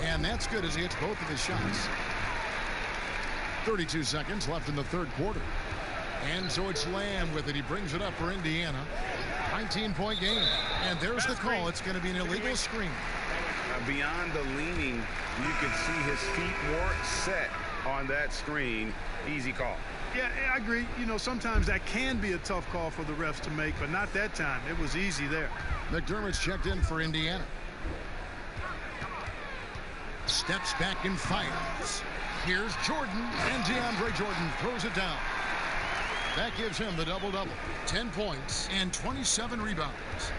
And that's good as he hits both of his shots. 32 seconds left in the third quarter. And so it's Lamb with it. He brings it up for Indiana. 19-point game. And there's the call. It's going to be an illegal screen. Beyond the leaning, you can see his feet more set on that screen. Easy call. Yeah, I agree. You know, sometimes that can be a tough call for the refs to make, but not that time. It was easy there. McDermott's checked in for Indiana. Steps back and fires. Here's Jordan, and DeAndre Jordan throws it down. That gives him the double-double. 10 points and 27 rebounds.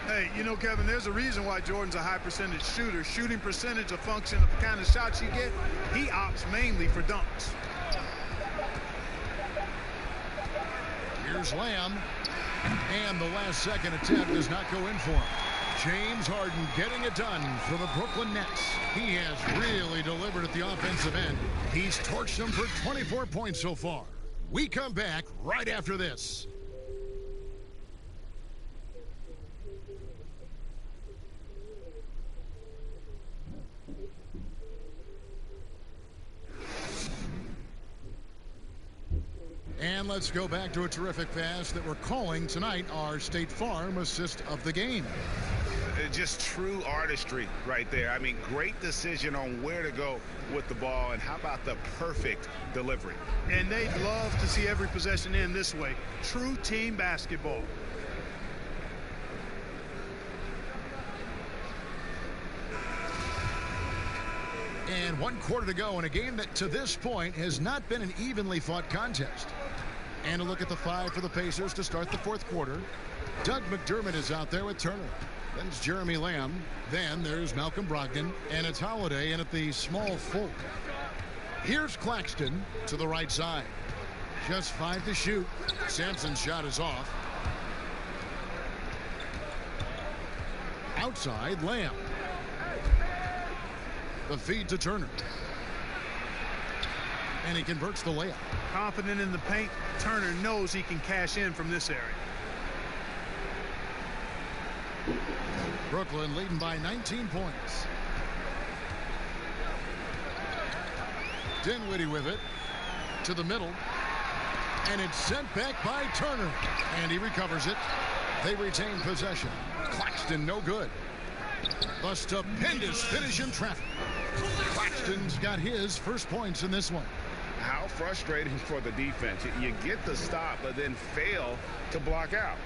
Hey, you know, Kevin, there's a reason why Jordan's a high-percentage shooter. Shooting percentage a function of the kind of shots you get. He opts mainly for dunks. Here's Lamb. And the last second attempt does not go in for him. James Harden getting it done for the Brooklyn Nets. He has really delivered at the offensive end. He's torched them for 24 points so far. We come back right after this. And let's go back to a terrific pass that we're calling tonight our State Farm assist of the game. Just true artistry right there. I mean, great decision on where to go with the ball, and how about the perfect delivery? And they'd love to see every possession end this way. True team basketball. And 1 quarter to go in a game that to this point has not been an evenly fought contest. And a look at the 5 for the Pacers to start the fourth quarter. Doug McDermott is out there with Turner. Then it's Jeremy Lamb. Then there's Malcolm Brogdon. And it's Holiday in at the small forward. Here's Claxton to the right side. Just 5 to shoot. Sampson's shot is off. Outside, Lamb. The feed to Turner. And he converts the layup. Confident in the paint, Turner knows he can cash in from this area. Brooklyn leading by 19 points. Dinwiddie with it to the middle. And it's sent back by Turner. And he recovers it. They retain possession. Claxton no good. The stupendous finish in traffic. Claxton's got his first points in this one. How frustrating for the defense. You get the stop, but then fail to block out.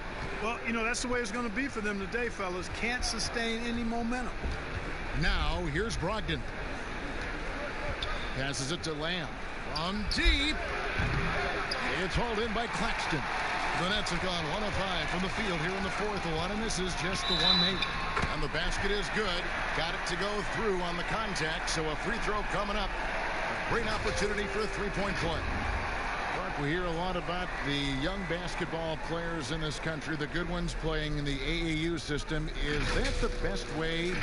Well, you know, that's the way it's going to be for them today, fellas. Can't sustain any momentum. Now, here's Brogdon. Passes it to Lamb. From deep. It's hauled in by Claxton. The Nets have gone 1 of 5 from the field here in the fourth. A lot of misses, just the one made. And the basket is good. Got it to go through on the contact, so a free throw coming up. A great opportunity for a three-point play. Mark, we hear a lot about the young basketball players in this country, the good ones playing in the AAU system. Is that the best way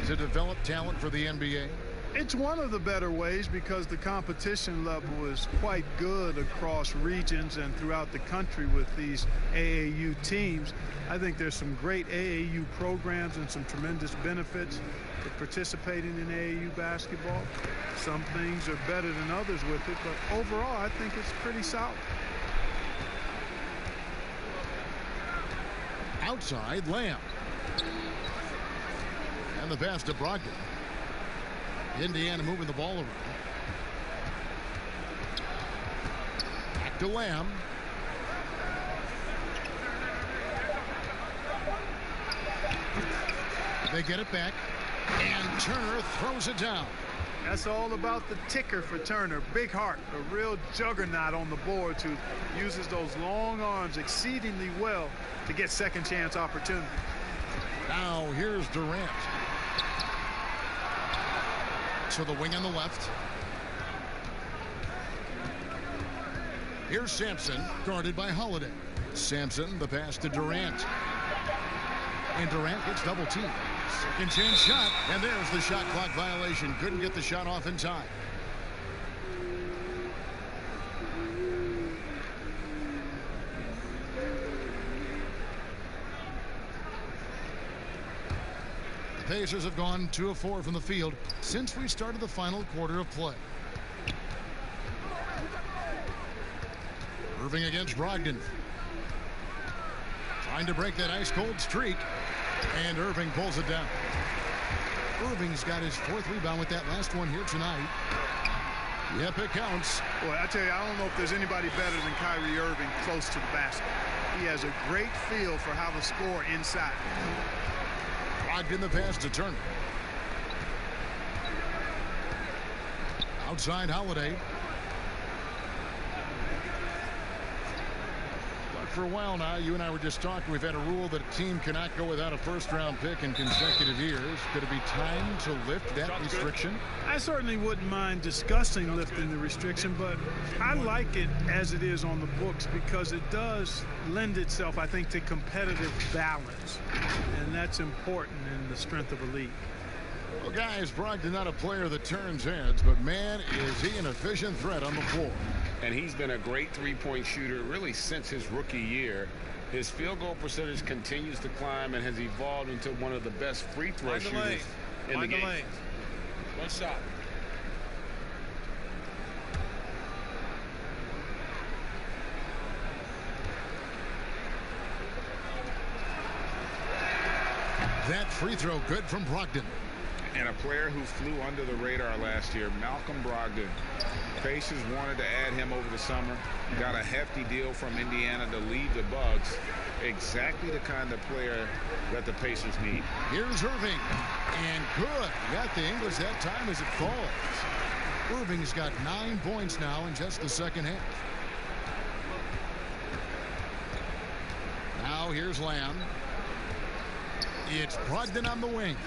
to develop talent for the NBA? It's one of the better ways because the competition level is quite good across regions and throughout the country with these AAU teams. I think there's some great AAU programs and some tremendous benefits to participating in AAU basketball. Some things are better than others with it, but overall I think it's pretty solid. Outside, Lamb. And the pass to Brogdon. Indiana moving the ball around. Back to Lamb. They get it back. And Turner throws it down. That's all about the ticker for Turner. Big heart, a real juggernaut on the boards who uses those long arms exceedingly well to get second chance opportunities. Now here's Durant. To the wing on the left. Here's Sampson, guarded by Holiday. Sampson, the pass to Durant. And Durant gets double teamed. Second chance shot, and there's the shot clock violation. Couldn't get the shot off in time. The Pacers have gone 2 of 4 from the field since we started the final quarter of play. Irving against Brogdon. Trying to break that ice-cold streak. And Irving pulls it down. Irving's got his 4th rebound with that last one here tonight. Yep, it counts. Boy, I tell you, I don't know if there's anybody better than Kyrie Irving close to the basket. He has a great feel for how to score inside. Brogdon the pass to Turner. Outside Holiday. But for a while now, you and I were just talking, we've had a rule that a team cannot go without a first-round pick in consecutive years. Could it be time to lift that restriction? I certainly wouldn't mind discussing lifting the restriction, but I like it as it is on the books because it does lend itself, I think, to competitive balance. And that's important in the strength of a league. Well, guys, Brogdon not a player that turns heads, but man, is he an efficient threat on the floor. And he's been a great three-point shooter really since his rookie year. His field goal percentage continues to climb and has evolved into one of the best free throw shooters in the game. One shot. That free throw good from Brogdon. And a player who flew under the radar last year, Malcolm Brogdon. Pacers wanted to add him over the summer. Got a hefty deal from Indiana to leave the Bucks. Exactly the kind of player that the Pacers need. Here's Irving. And good. Got the English that time as it falls. Irving's got 9 points now in just the second half. Now here's Lamb. It's Brogdon on the wing.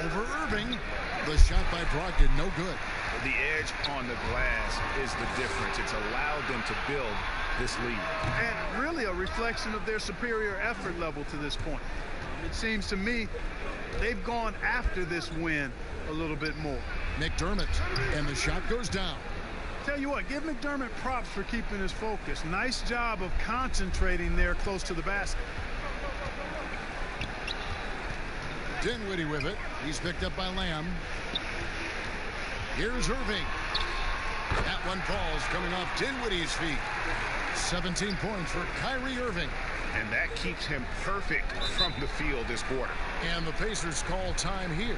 Over Irving. The shot by Brogdon, no good. The edge on the glass is the difference. It's allowed them to build this lead. And really a reflection of their superior effort level to this point. It seems to me they've gone after this win a little bit more. McDermott, and the shot goes down. Tell you what, give McDermott props for keeping his focus. Nice job of concentrating there close to the basket. Dinwiddie with it. He's picked up by Lamb. Here's Irving. That one falls coming off Dinwiddie's feet. 17 points for Kyrie Irving. And that keeps him perfect from the field this quarter. And the Pacers call time here.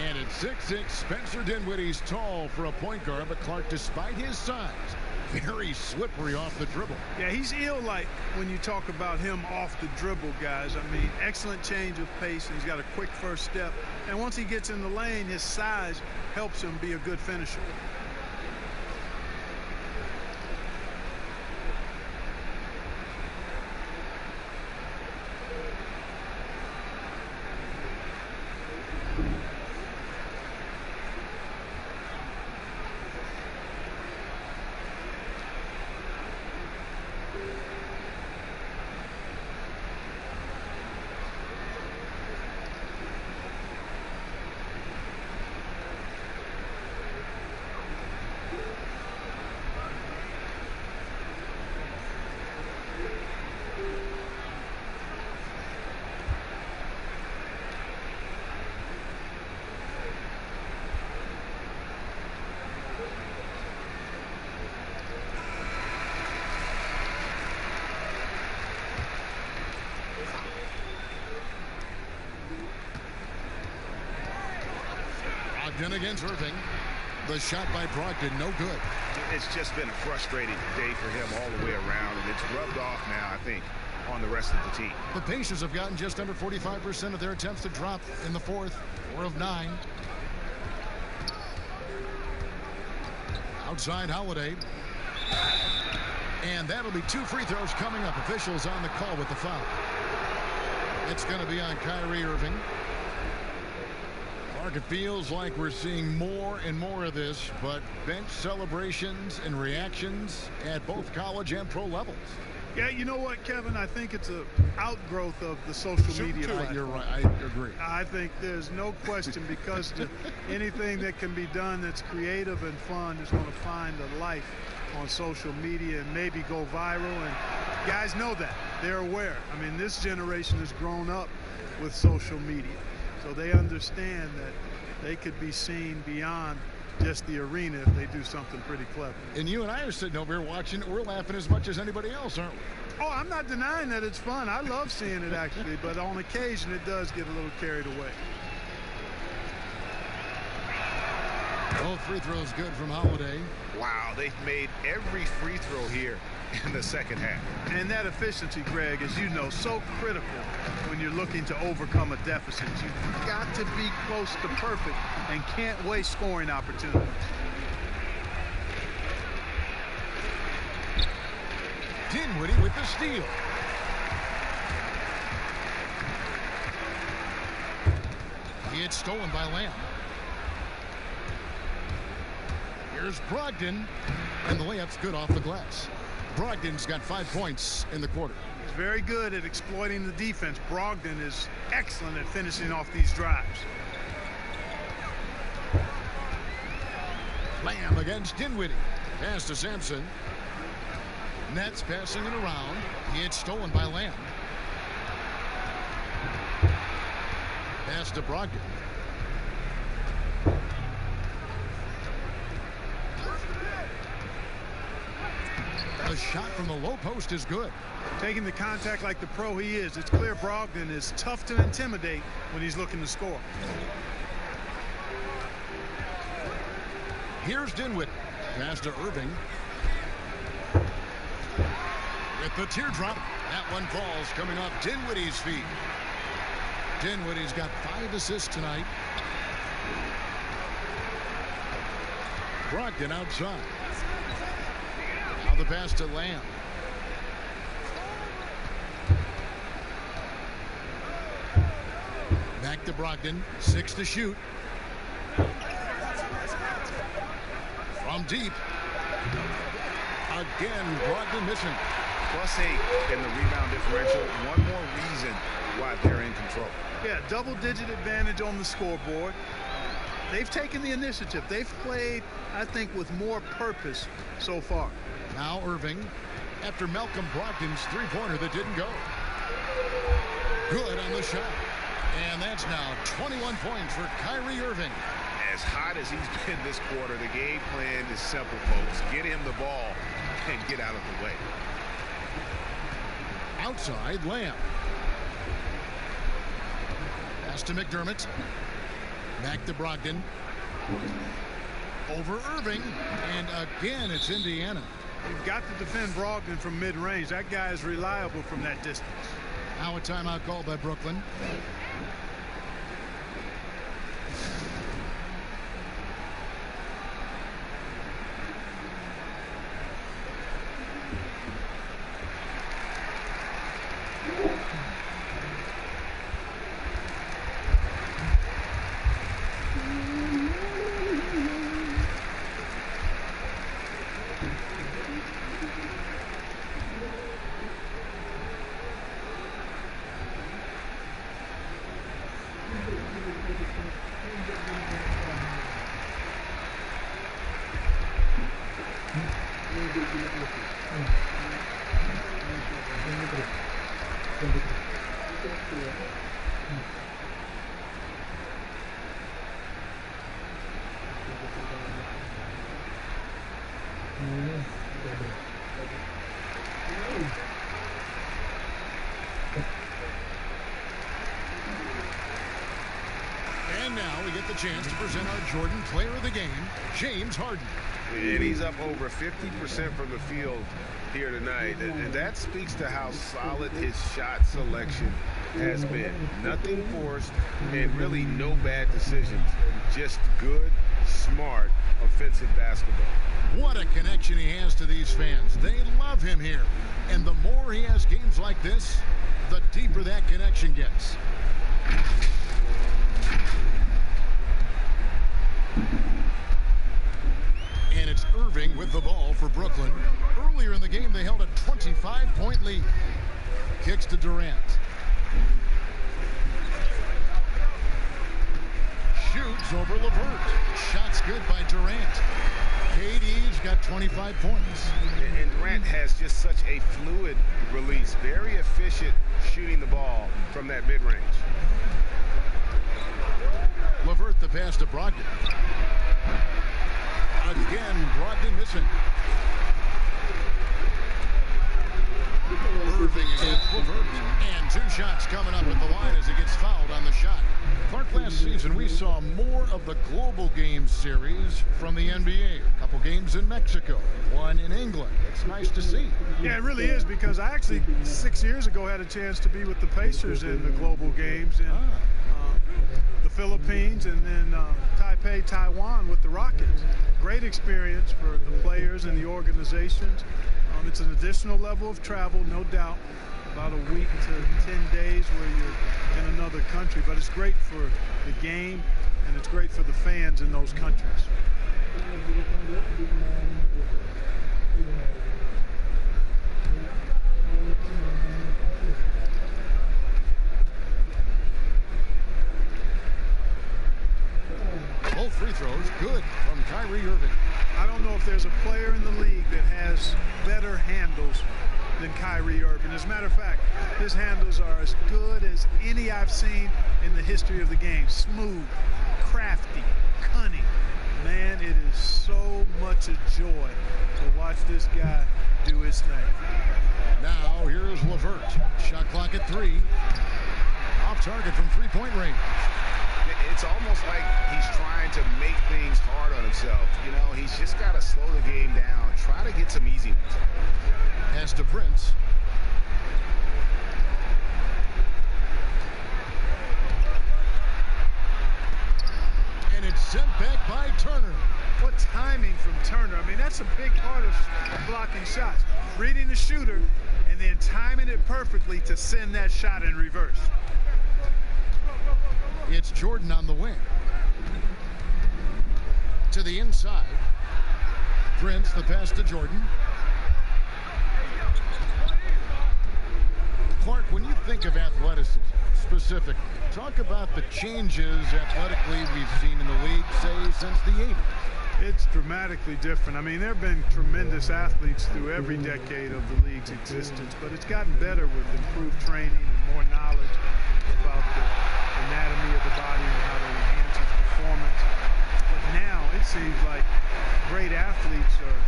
And at 6'6", Spencer Dinwiddie's tall for a point guard, but Clark, despite his size, very slippery off the dribble. Yeah, he's ill-like when you talk about him off the dribble, guys. I mean, excellent change of pace, and he's got a quick first step. And once he gets in the lane, his size helps him be a good finisher. Brogdon against Irving. The shot by Brogdon, no good. It's just been a frustrating day for him all the way around, and it's rubbed off now, I think, on the rest of the team. The Pacers have gotten just under 45% of their attempts to drop in the fourth, 4 of 9. Outside Holiday. And that'll be 2 free throws coming up. Officials on the call with the foul. It's going to be on Kyrie Irving. Mark, it feels like we're seeing more and more of this, but bench celebrations and reactions at both college and pro levels. Yeah, you know what, Kevin? I think it's an outgrowth of the social media platform. You're right. I agree. I think there's no question, because anything that can be done that's creative and fun is going to find a life on social media and maybe go viral. And guys know that. They're aware. I mean, this generation has grown up with social media. So they understand that they could be seen beyond just the arena if they do something pretty clever. And you and I are sitting over here watching it. We're laughing as much as anybody else, aren't we? Oh, I'm not denying that it's fun. I love seeing it, actually. But on occasion, it does get a little carried away. Both free throws good from Holiday. Wow, they've made every free throw here in the second half. And that efficiency, Greg, as you know, so critical when you're looking to overcome a deficit. You've got to be close to perfect and can't waste scoring opportunities. Dinwiddie with the steal. It's stolen by Lamb. Here's Brogdon, and the layup's good off the glass. Brogdon's got 5 points in the quarter. He's very good at exploiting the defense. Brogdon is excellent at finishing off these drives. Lamb against Dinwiddie. Pass to Sampson. Nets passing it around. It's stolen by Lamb. Pass to Brogdon. A shot from the low post is good. Taking the contact like the pro he is, it's clear Brogdon is tough to intimidate when he's looking to score. Here's Dinwiddie. Pass to Irving. With the teardrop, that one falls coming off Dinwiddie's feet. Dinwiddie's got 5 assists tonight. Brogdon outside. Now the pass to Lamb. Back to Brogdon. 6 to shoot. From deep. Again, Brogdon missing. +8 in the rebound differential. One more reason why they're in control. Yeah, double-digit advantage on the scoreboard. they've taken the initiative. They've played, I think, with more purpose so far. Now Irving, after Malcolm Brogdon's three-pointer that didn't go. Good on the shot. And that's now 21 points for Kyrie Irving. As hot as he's been this quarter, the game plan is simple, folks. Get him the ball and get out of the way. Outside Lamb. Pass to McDermott. Back to Brogdon. Over Irving. And again, it's Indiana. You've got to defend Brogdon from mid-range. That guy is reliable from that distance. Now a timeout called by Brooklyn. And now we get the chance to present our Jordan Player of the Game, James Harden. And he's up over 50% from the field here tonight. And that speaks to how solid his shot selection has been. Nothing forced and really no bad decisions. Just good, smart, offensive basketball. What a connection he has to these fans. They love him here. And the more he has games like this, the deeper that connection gets. And it's Irving with the ball for Brooklyn. Earlier in the game, they held a 25-point lead. Kicks to Durant. Shoots over LeVert. Shots good by Durant. KD's got 25 points. And Durant has just such a fluid release. Very efficient shooting the ball from that mid-range. LeVert the pass to Brogdon. Again, Brogdon missing. Irving against LeVert. And two shots coming up at the line as he gets fouled on the shot. Clark, last season we saw more of the global game series from the NBA. A couple games in Mexico, one in England. It's nice to see. Yeah, it really is, because I actually 6 years ago had a chance to be with the Pacers in the global games in the Philippines, and then Taipei, Taiwan with the Rockets. Great experience for the players and the organizations. It's an additional level of travel, no doubt. About a week to 10 days where you're in another country, but it's great for the game and it's great for the fans in those countries. Both free throws good from Kyrie Irving. I don't know if there's a player in the league that has better handles than Kyrie Irving. As a matter of fact, his handles are as good as any I've seen in the history of the game. Smooth, crafty, cunning. Man, it is so much a joy to watch this guy do his thing. Now here's LeVert. Shot clock at 3. Off target from three-point range. It's almost like he's trying to make things hard on himself. You know, he's just got to slow the game down, try to get some easy ones. Pass to Prince. And it's sent back by Turner. What timing from Turner. I mean, that's a big part of blocking shots. Reading the shooter and then timing it perfectly to send that shot in reverse. It's Jordan on the wing. To the inside. Prince, the pass to Jordan. Clark, when you think of athleticism, specific. Talk about the changes athletically we've seen in the league, say, since the 80s. It's dramatically different. I mean, there have been tremendous athletes through every decade of the league's existence, but it's gotten better with improved training and more knowledge about the anatomy of the body and how to enhance its performance. But now it seems like great athletes are,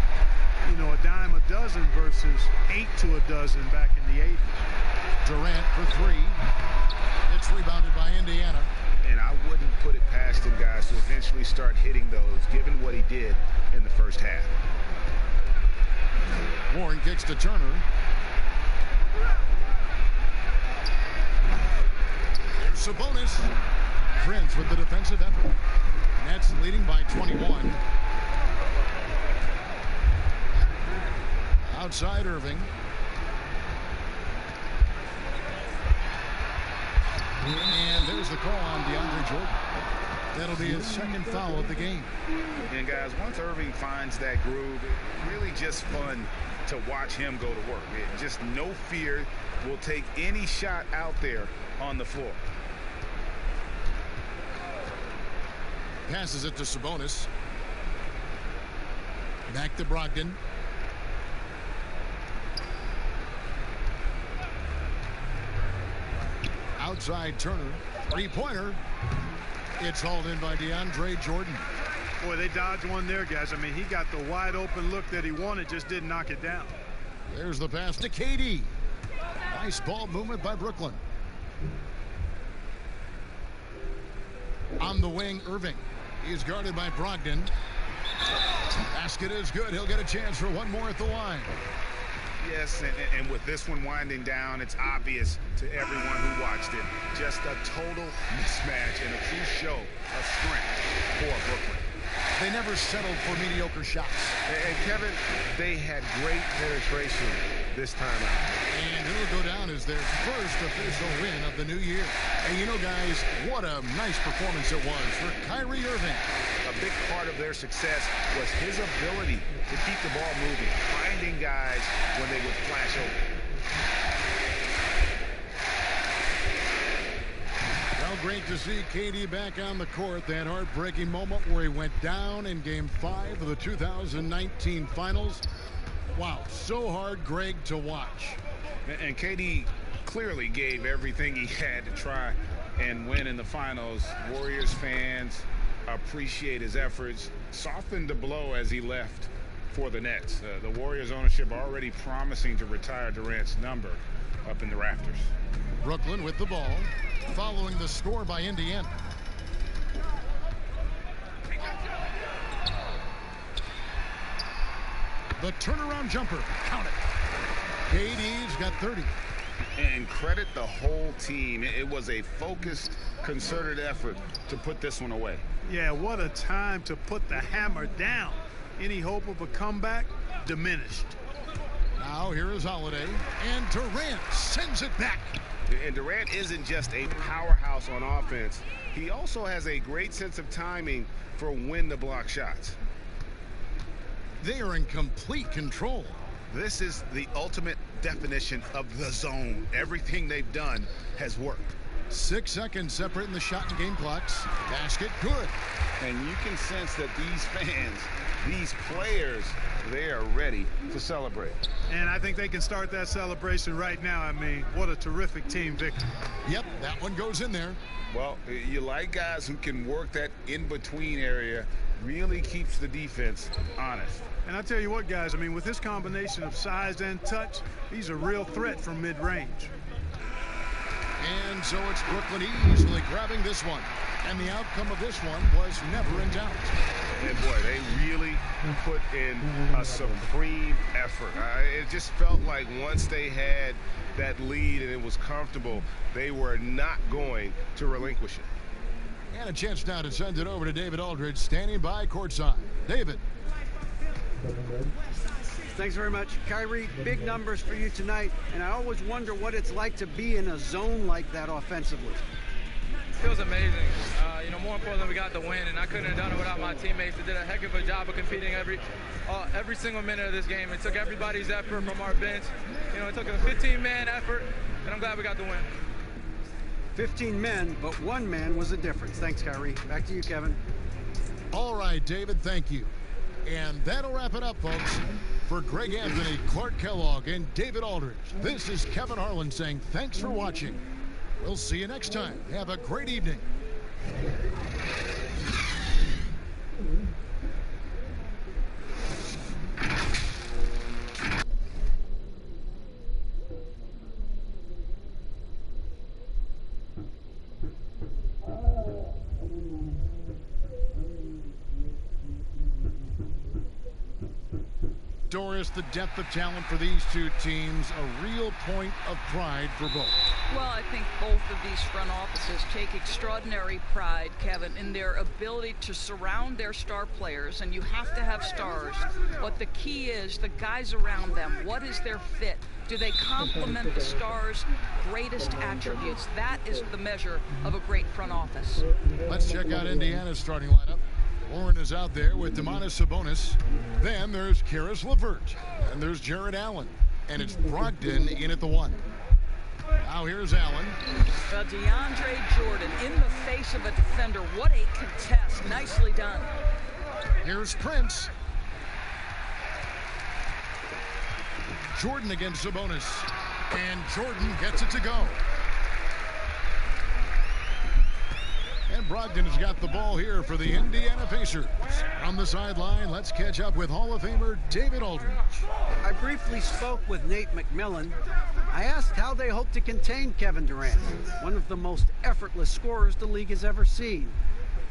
you know, a dime a dozen versus 8 to a dozen back in the 80s. Durant for 3. It's rebounded by Indiana. And I wouldn't put it past him, guys, to eventually start hitting those, given what he did in the first half. Warren kicks to Turner. There's Sabonis. Prince with the defensive effort. Nets leading by 21. Outside Irving. And there's the call on DeAndre Jordan. That'll be his second foul of the game. And guys, once Irving finds that groove, it's really just fun to watch him go to work. Just no fear, will take any shot out there on the floor. Passes it to Sabonis. Back to Brogdon. Outside Turner. Three-pointer. It's hauled in by DeAndre Jordan. Boy, they dodged one there, guys. I mean, he got the wide open look that he wanted, just didn't knock it down. There's the pass to KD. Nice ball movement by Brooklyn. On the wing, Irving. He's guarded by Brogdon. Basket is good. He'll get a chance for one more at the line. Yes, and with this one winding down, it's obvious to everyone who watched it. Just a total mismatch and a true show of strength for Brooklyn. They never settled for mediocre shots. And Kevin, they had great penetration this time out. And it'll go down as their first official win of the new year. And you know, guys, what a nice performance it was for Kyrie Irving. A big part of their success was his ability to keep the ball moving, finding guys when they would flash open. Well, great to see KD back on the court. That heartbreaking moment where he went down in Game 5 of the 2019 Finals. Wow, so hard, Greg, to watch. And KD clearly gave everything he had to try and win in the finals. Warriors fans appreciate his efforts, softened the blow as he left for the Nets. The Warriors ownership already promising to retire Durant's number up in the rafters. Brooklyn with the ball, following the score by Indiana. The turnaround jumper, count it. KD's got 30. And credit the whole team. It was a focused, concerted effort to put this one away. Yeah, what a time to put the hammer down. Any hope of a comeback diminished. Now here is Holiday, and Durant sends it back. And Durant isn't just a powerhouse on offense. He also has a great sense of timing for when to block shots. They are in complete control. This is the ultimate definition of the zone. Everything they've done has worked. 6 seconds separating the shot and game clocks. Basket good. And you can sense that these fans, these players, they are ready to celebrate. And I think they can start that celebration right now. I mean, what a terrific team victory. Yep, that one goes in there. Well, you like guys who can work that in-between area, really keeps the defense honest. And I tell you what, guys, I mean, with this combination of size and touch, he's a real threat from mid-range. And so it's Brooklyn easily grabbing this one. And the outcome of this one was never in doubt. And boy, they really put in a supreme effort. It just felt like once they had that lead and it was comfortable, they were not going to relinquish it. And a chance now to send it over to David Aldridge, standing by courtside. David. Thanks very much. Kyrie, big numbers for you tonight, and I always wonder what it's like to be in a zone like that offensively. Feels amazing. More importantly, we got the win, and I couldn't have done it without my teammates. They did a heck of a job of competing every single minute of this game. It took everybody's effort from our bench. It took a 15-man effort, and I'm glad we got the win. 15 men, but one man was the difference. Thanks, Kyrie. Back to you, Kevin. All right, David, thank you. And that'll wrap it up, folks. For Greg Anthony, Clark Kellogg, and David Aldridge, this is Kevin Harlan saying thanks for watching. We'll see you next time. Have a great evening. Doris, the depth of talent for these two teams, a real point of pride for both. Well, I think both of these front offices take extraordinary pride, Kevin, in their ability to surround their star players, and you have to have stars. What the key is, the guys around them, what is their fit? Do they complement the stars' greatest attributes? That is the measure of a great front office. Let's check out Indiana's starting lineup. Warren is out there with Domantas Sabonis. Then there's Karis LeVert. And there's Jared Allen. And it's Brogdon in at the 1. Now here's Allen. Well, DeAndre Jordan in the face of a defender. What a contest. Nicely done. Here's Prince. Jordan against Sabonis. And Jordan gets it to go. And Brogdon has got the ball here for the Indiana Pacers. On the sideline, let's catch up with Hall of Famer David Aldridge. I briefly spoke with Nate McMillan. I asked how they hope to contain Kevin Durant, one of the most effortless scorers the league has ever seen.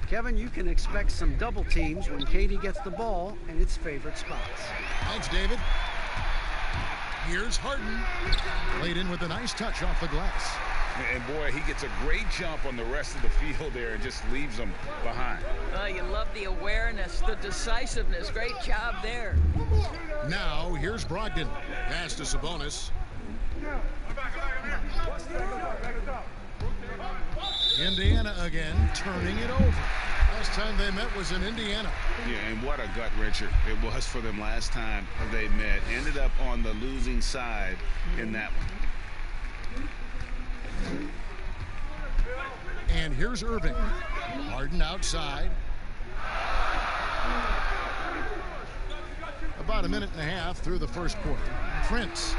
Kevin, you can expect some double teams when KD gets the ball in its favorite spots. Thanks, David. Here's Harden. Laid in with a nice touch off the glass. And boy, he gets a great jump on the rest of the field there and just leaves them behind. You love the awareness, the decisiveness. Great job there. Now, here's Brogdon. Pass to Sabonis. Indiana again, turning it over. Last time they met was in Indiana. Yeah, and what a gut wrencher it was for them last time they met. Ended up on the losing side in that one. And here's Irving. Harden outside. About a minute and a half through the first quarter. Prince.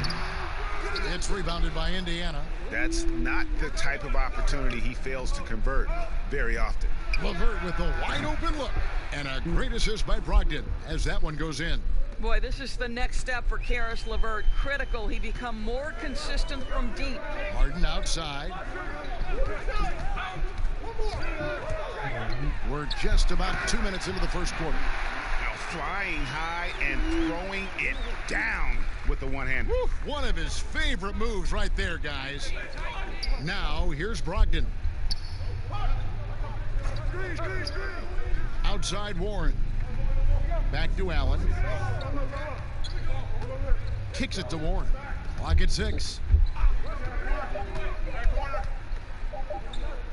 It's rebounded by Indiana. That's not the type of opportunity he fails to convert very often. LeVert with a wide open look. And a great assist by Brogdon as that one goes in. Boy, this is the next step for Karis LeVert. Critical. He become more consistent from deep. Harden outside. We're just about 2 minutes into the first quarter. Now flying high and throwing it down with the one-hand. One of his favorite moves right there, guys. Now, here's Brogdon. Outside Warren. Back to Allen. Kicks it to Warren. Clock at 6.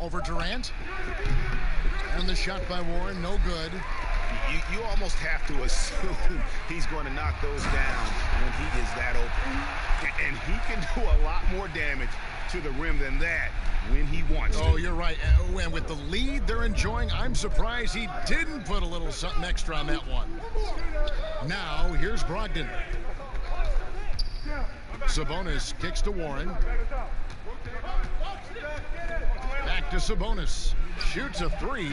Over Durant. And the shot by Warren, no good. You almost have to assume he's going to knock those down when he is that open. And he can do a lot more damage to the rim than that when he wants to. Oh, you're right. And with the lead they're enjoying, I'm surprised he didn't put a little something extra on that one. Now, here's Brogdon. Sabonis kicks to Warren. Back to Sabonis. Shoots a 3.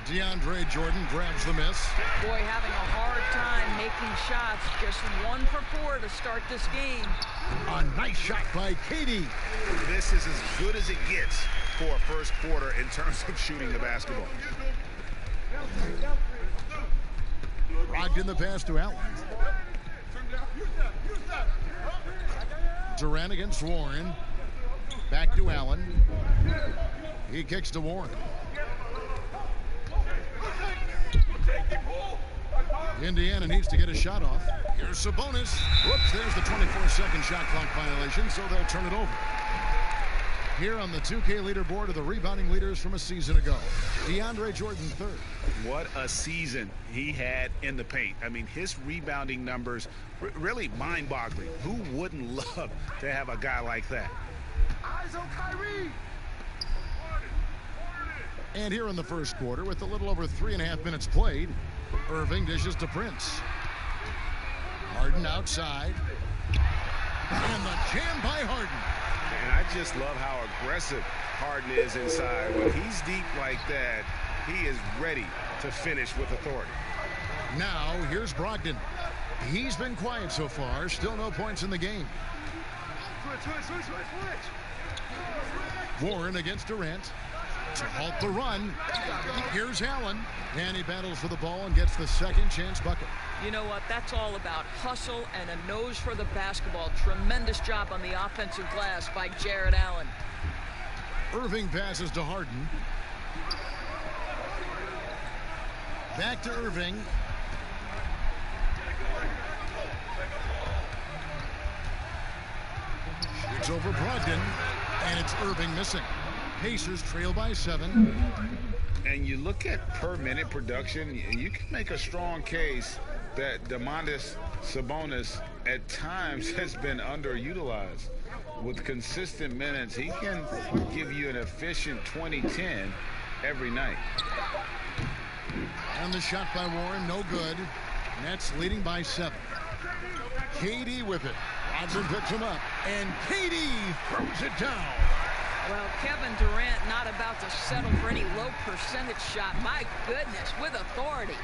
DeAndre Jordan grabs the miss. Boy, having a hard time making shots. Just 1 for 4 to start this game. A nice shot by KD. This is as good as it gets for a first quarter in terms of shooting the basketball. Brogdon the pass to Allen. Durant against Warren. Back to Allen. He kicks to Warren. Indiana needs to get a shot off. Here's Sabonis. Whoops, there's the 24-second shot clock violation, so they'll turn it over. Here on the 2K leaderboard are the rebounding leaders from a season ago. DeAndre Jordan third. What a season he had in the paint. I mean, his rebounding numbers really mind-boggling. Who wouldn't love to have a guy like that? Eyes on Kyrie. And here in the first quarter, with a little over 3.5 minutes played, Irving dishes to Prince. Harden outside. And the jam by Harden. And I just love how aggressive Harden is inside. When he's deep like that, he is ready to finish with authority. Now, here's Brogdon. He's been quiet so far. Still no points in the game. Warren against Durant. To halt the run. Here's Allen. And he battles for the ball and gets the second chance bucket. You know what? That's all about hustle and a nose for the basketball. Tremendous job on the offensive glass by Jared Allen. Irving passes to Harden. Back to Irving. It's over Brogdon. And it's Irving missing. Pacers trail by 7. And you look at per minute production, you can make a strong case that Domantas Sabonis at times has been underutilized. With consistent minutes, he can give you an efficient 20-10 every night. And the shot by Warren, no good. Nets leading by 7. KD with it. Brogdon picks him up. And KD throws it down. Well, Kevin Durant not about to settle for any low percentage shot. My goodness, with authority.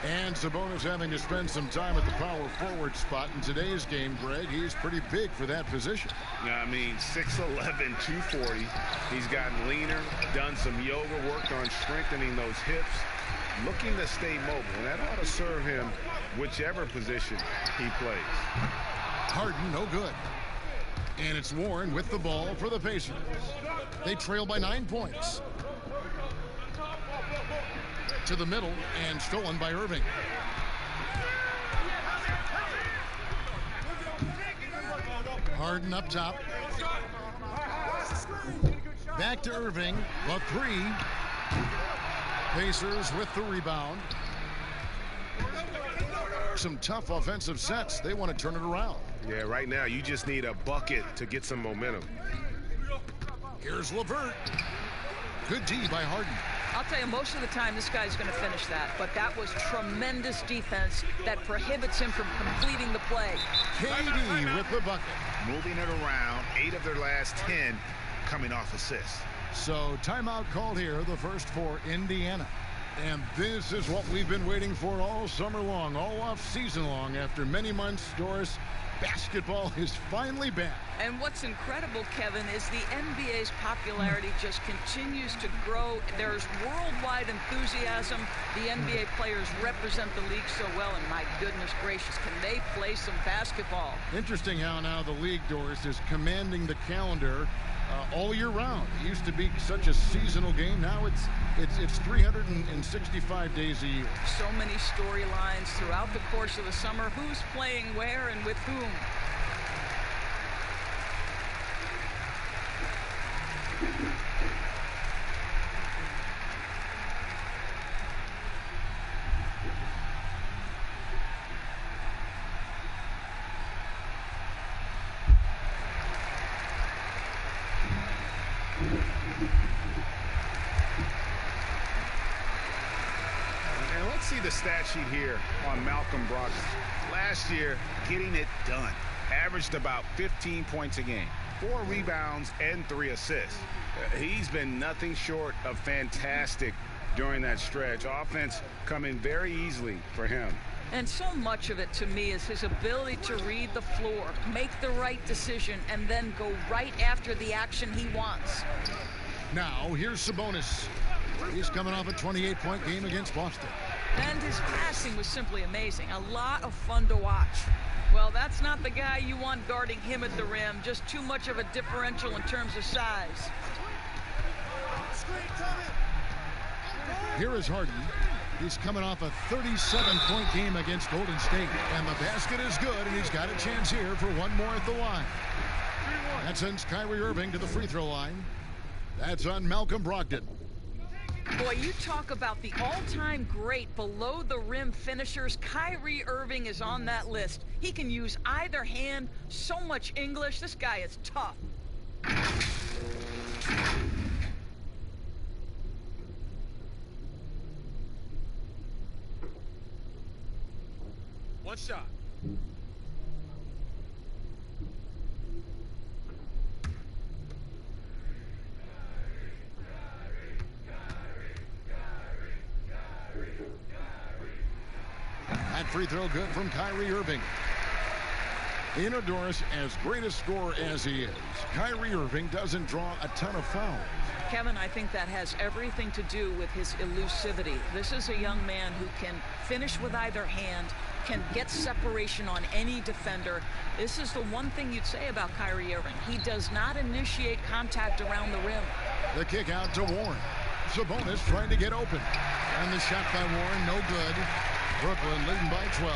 And Sabonis having to spend some time at the power forward spot in today's game, Greg. He's pretty big for that position. Yeah, I mean, 6'11", 240. He's gotten leaner, done some yoga, worked on strengthening those hips, looking to stay mobile. And that ought to serve him whichever position he plays. Harden, no good. And it's Warren with the ball for the Pacers. They trail by 9 points. To the middle and stolen by Irving. Harden up top. Back to Irving. The 3. Pacers with the rebound. Some tough offensive sets. They want to turn it around. Yeah, right now you just need a bucket to get some momentum. Here's LeVert. Good D by Harden. I'll tell you, most of the time this guy's going to finish that, but that was tremendous defense that prohibits him from completing the play. KD with the bucket. Moving it around, 8 of their last 10 coming off assists. So timeout called here, the first for Indiana. And this is what we've been waiting for all summer long, all off season long. After many months, Doris, basketball is finally back. And what's incredible, Kevin, is the NBA's popularity just continues to grow. There's worldwide enthusiasm. The NBA players represent the league so well, and my goodness gracious, can they play some basketball? Interesting how now the league, Doris, is commanding the calendar all year round. It used to be such a seasonal game. Now it's 365 days a year. So many storylines throughout the course of the summer. Who's playing where and with whom? And let's see the stat sheet here on Malcolm Brogdon. Last year, getting it done. Averaged about 15 points a game, 4 rebounds and 3 assists. He's been nothing short of fantastic during that stretch. Offense coming very easily for him. And so much of it, to me, is his ability to read the floor, make the right decision, and then go right after the action he wants. Now, here's Sabonis. He's coming off a 28-point game against Boston. And his passing was simply amazing. A lot of fun to watch. Well, that's not the guy you want guarding him at the rim. Just too much of a differential in terms of size. Here is Harden. He's coming off a 37-point game against Golden State. And the basket is good, and he's got a chance here for one more at the line. That sends Kyrie Irving to the free throw line. That's on Malcolm Brogdon. Boy, you talk about the all-time great below-the-rim finishers. Kyrie Irving is on that list. He can use either hand. So much English. This guy is tough. One shot. That free throw good from Kyrie Irving. You know, Doris, as great a scorer as he is, Kyrie Irving doesn't draw a ton of fouls. Kevin, I think that has everything to do with his elusivity. This is a young man who can finish with either hand, can get separation on any defender. This is the one thing you'd say about Kyrie Irving. He does not initiate contact around the rim. The kick out to Warren. Sabonis trying to get open. And the shot by Warren, no good. Brooklyn leading by 12.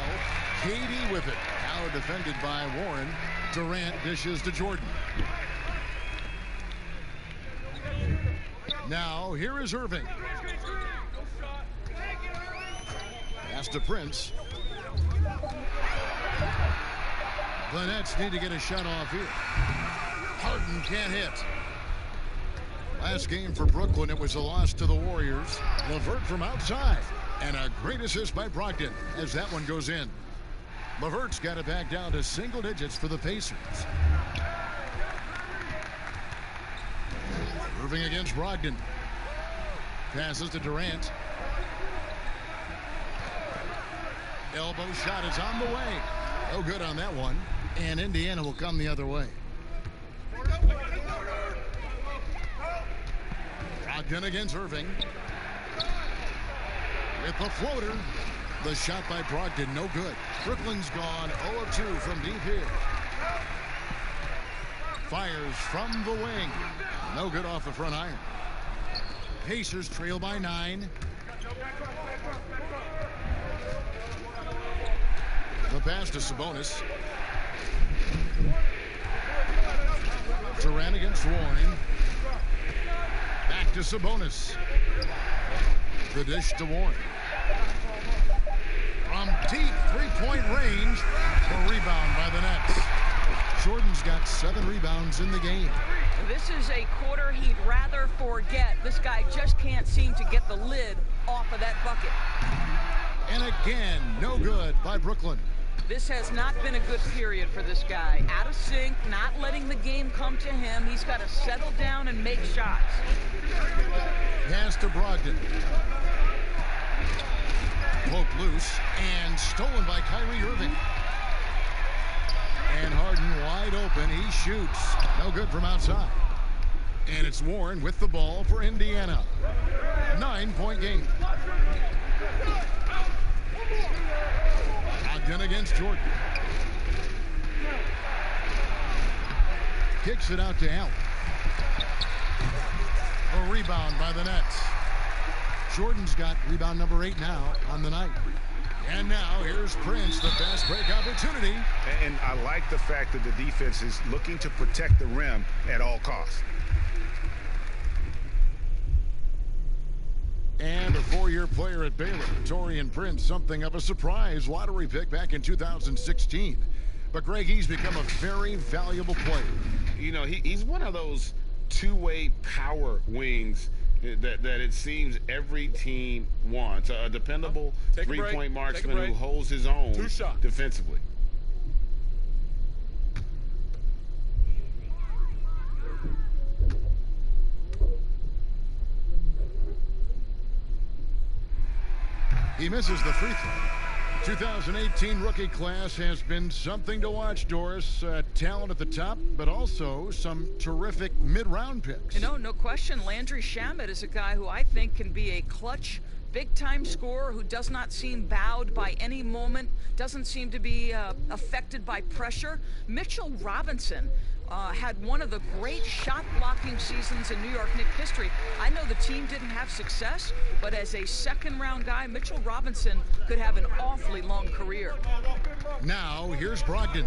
KD with it. Now defended by Warren. Durant dishes to Jordan. Now here is Irving. Pass to Prince. The Nets need to get a shot off here. Harden can't hit. Last game for Brooklyn, it was a loss to the Warriors. LeVert from outside. And a great assist by Brogdon as that one goes in. LeVert's got it back down to single digits for the Pacers. Irving against Brogdon. Passes to Durant. Elbow shot is on the way. No good on that one. And Indiana will come the other way. Brogdon against Irving. With the floater. The shot by Brogdon, no good. Brooklyn's gone 0 of 2 from deep here. Fires from the wing. No good off the front iron. Pacers trail by 9. The pass to Sabonis. Durant against Warren. Back to Sabonis. The dish to Warren. From deep three-point range, a rebound by the Nets. Jordan's got 7 rebounds in the game. This is a quarter he'd rather forget. This guy just can't seem to get the lid off of that bucket. And again, no good by Brooklyn. This has not been a good period for this guy. Out of sync, not letting the game come to him. He's got to settle down and make shots. Pass to Brogdon. Poked loose and stolen by Kyrie Irving. And Harden wide open. He shoots. No good from outside. And it's Warren with the ball for Indiana. 9-point game. Brogdon against Jordan. Kicks it out to Allen. A rebound by the Nets. Jordan's got rebound number 8 now on the night. And now here's Prince, the fast break opportunity. And I like the fact that the defense is looking to protect the rim at all costs. And a 4-year player at Baylor, Taurean Prince, something of a surprise lottery pick back in 2016. But Greg, he's become a very valuable player. You know, he's one of those two-way power wings that it seems every team wants. A dependable three-point marksman who holds his own defensively. He misses the free throw. 2018 rookie class has been something to watch, Doris. Talent at the top, but also some terrific mid-round picks. You know, no question, Landry Shamet is a guy who I think can be a clutch, big-time scorer who does not seem bowed by any moment, doesn't seem to be affected by pressure. Mitchell Robinson had one of the great shot-blocking seasons in New York Knicks history. I know the team didn't have success, but as a second-round guy, Mitchell Robinson could have an awfully long career. Now, here's Brogdon.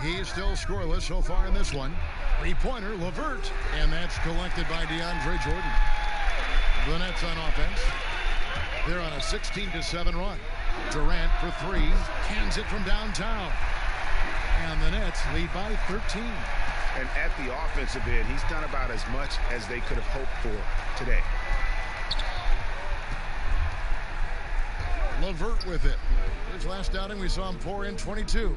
He's still scoreless so far in this one. Three-pointer, LeVert, and that's collected by DeAndre Jordan. The Nets on offense. They're on a 16-7 run. Durant for 3, cans it from downtown. And the Nets lead by 13. And at the offensive end, he's done about as much as they could have hoped for today. LeVert with it. His last outing, we saw him pour in 22.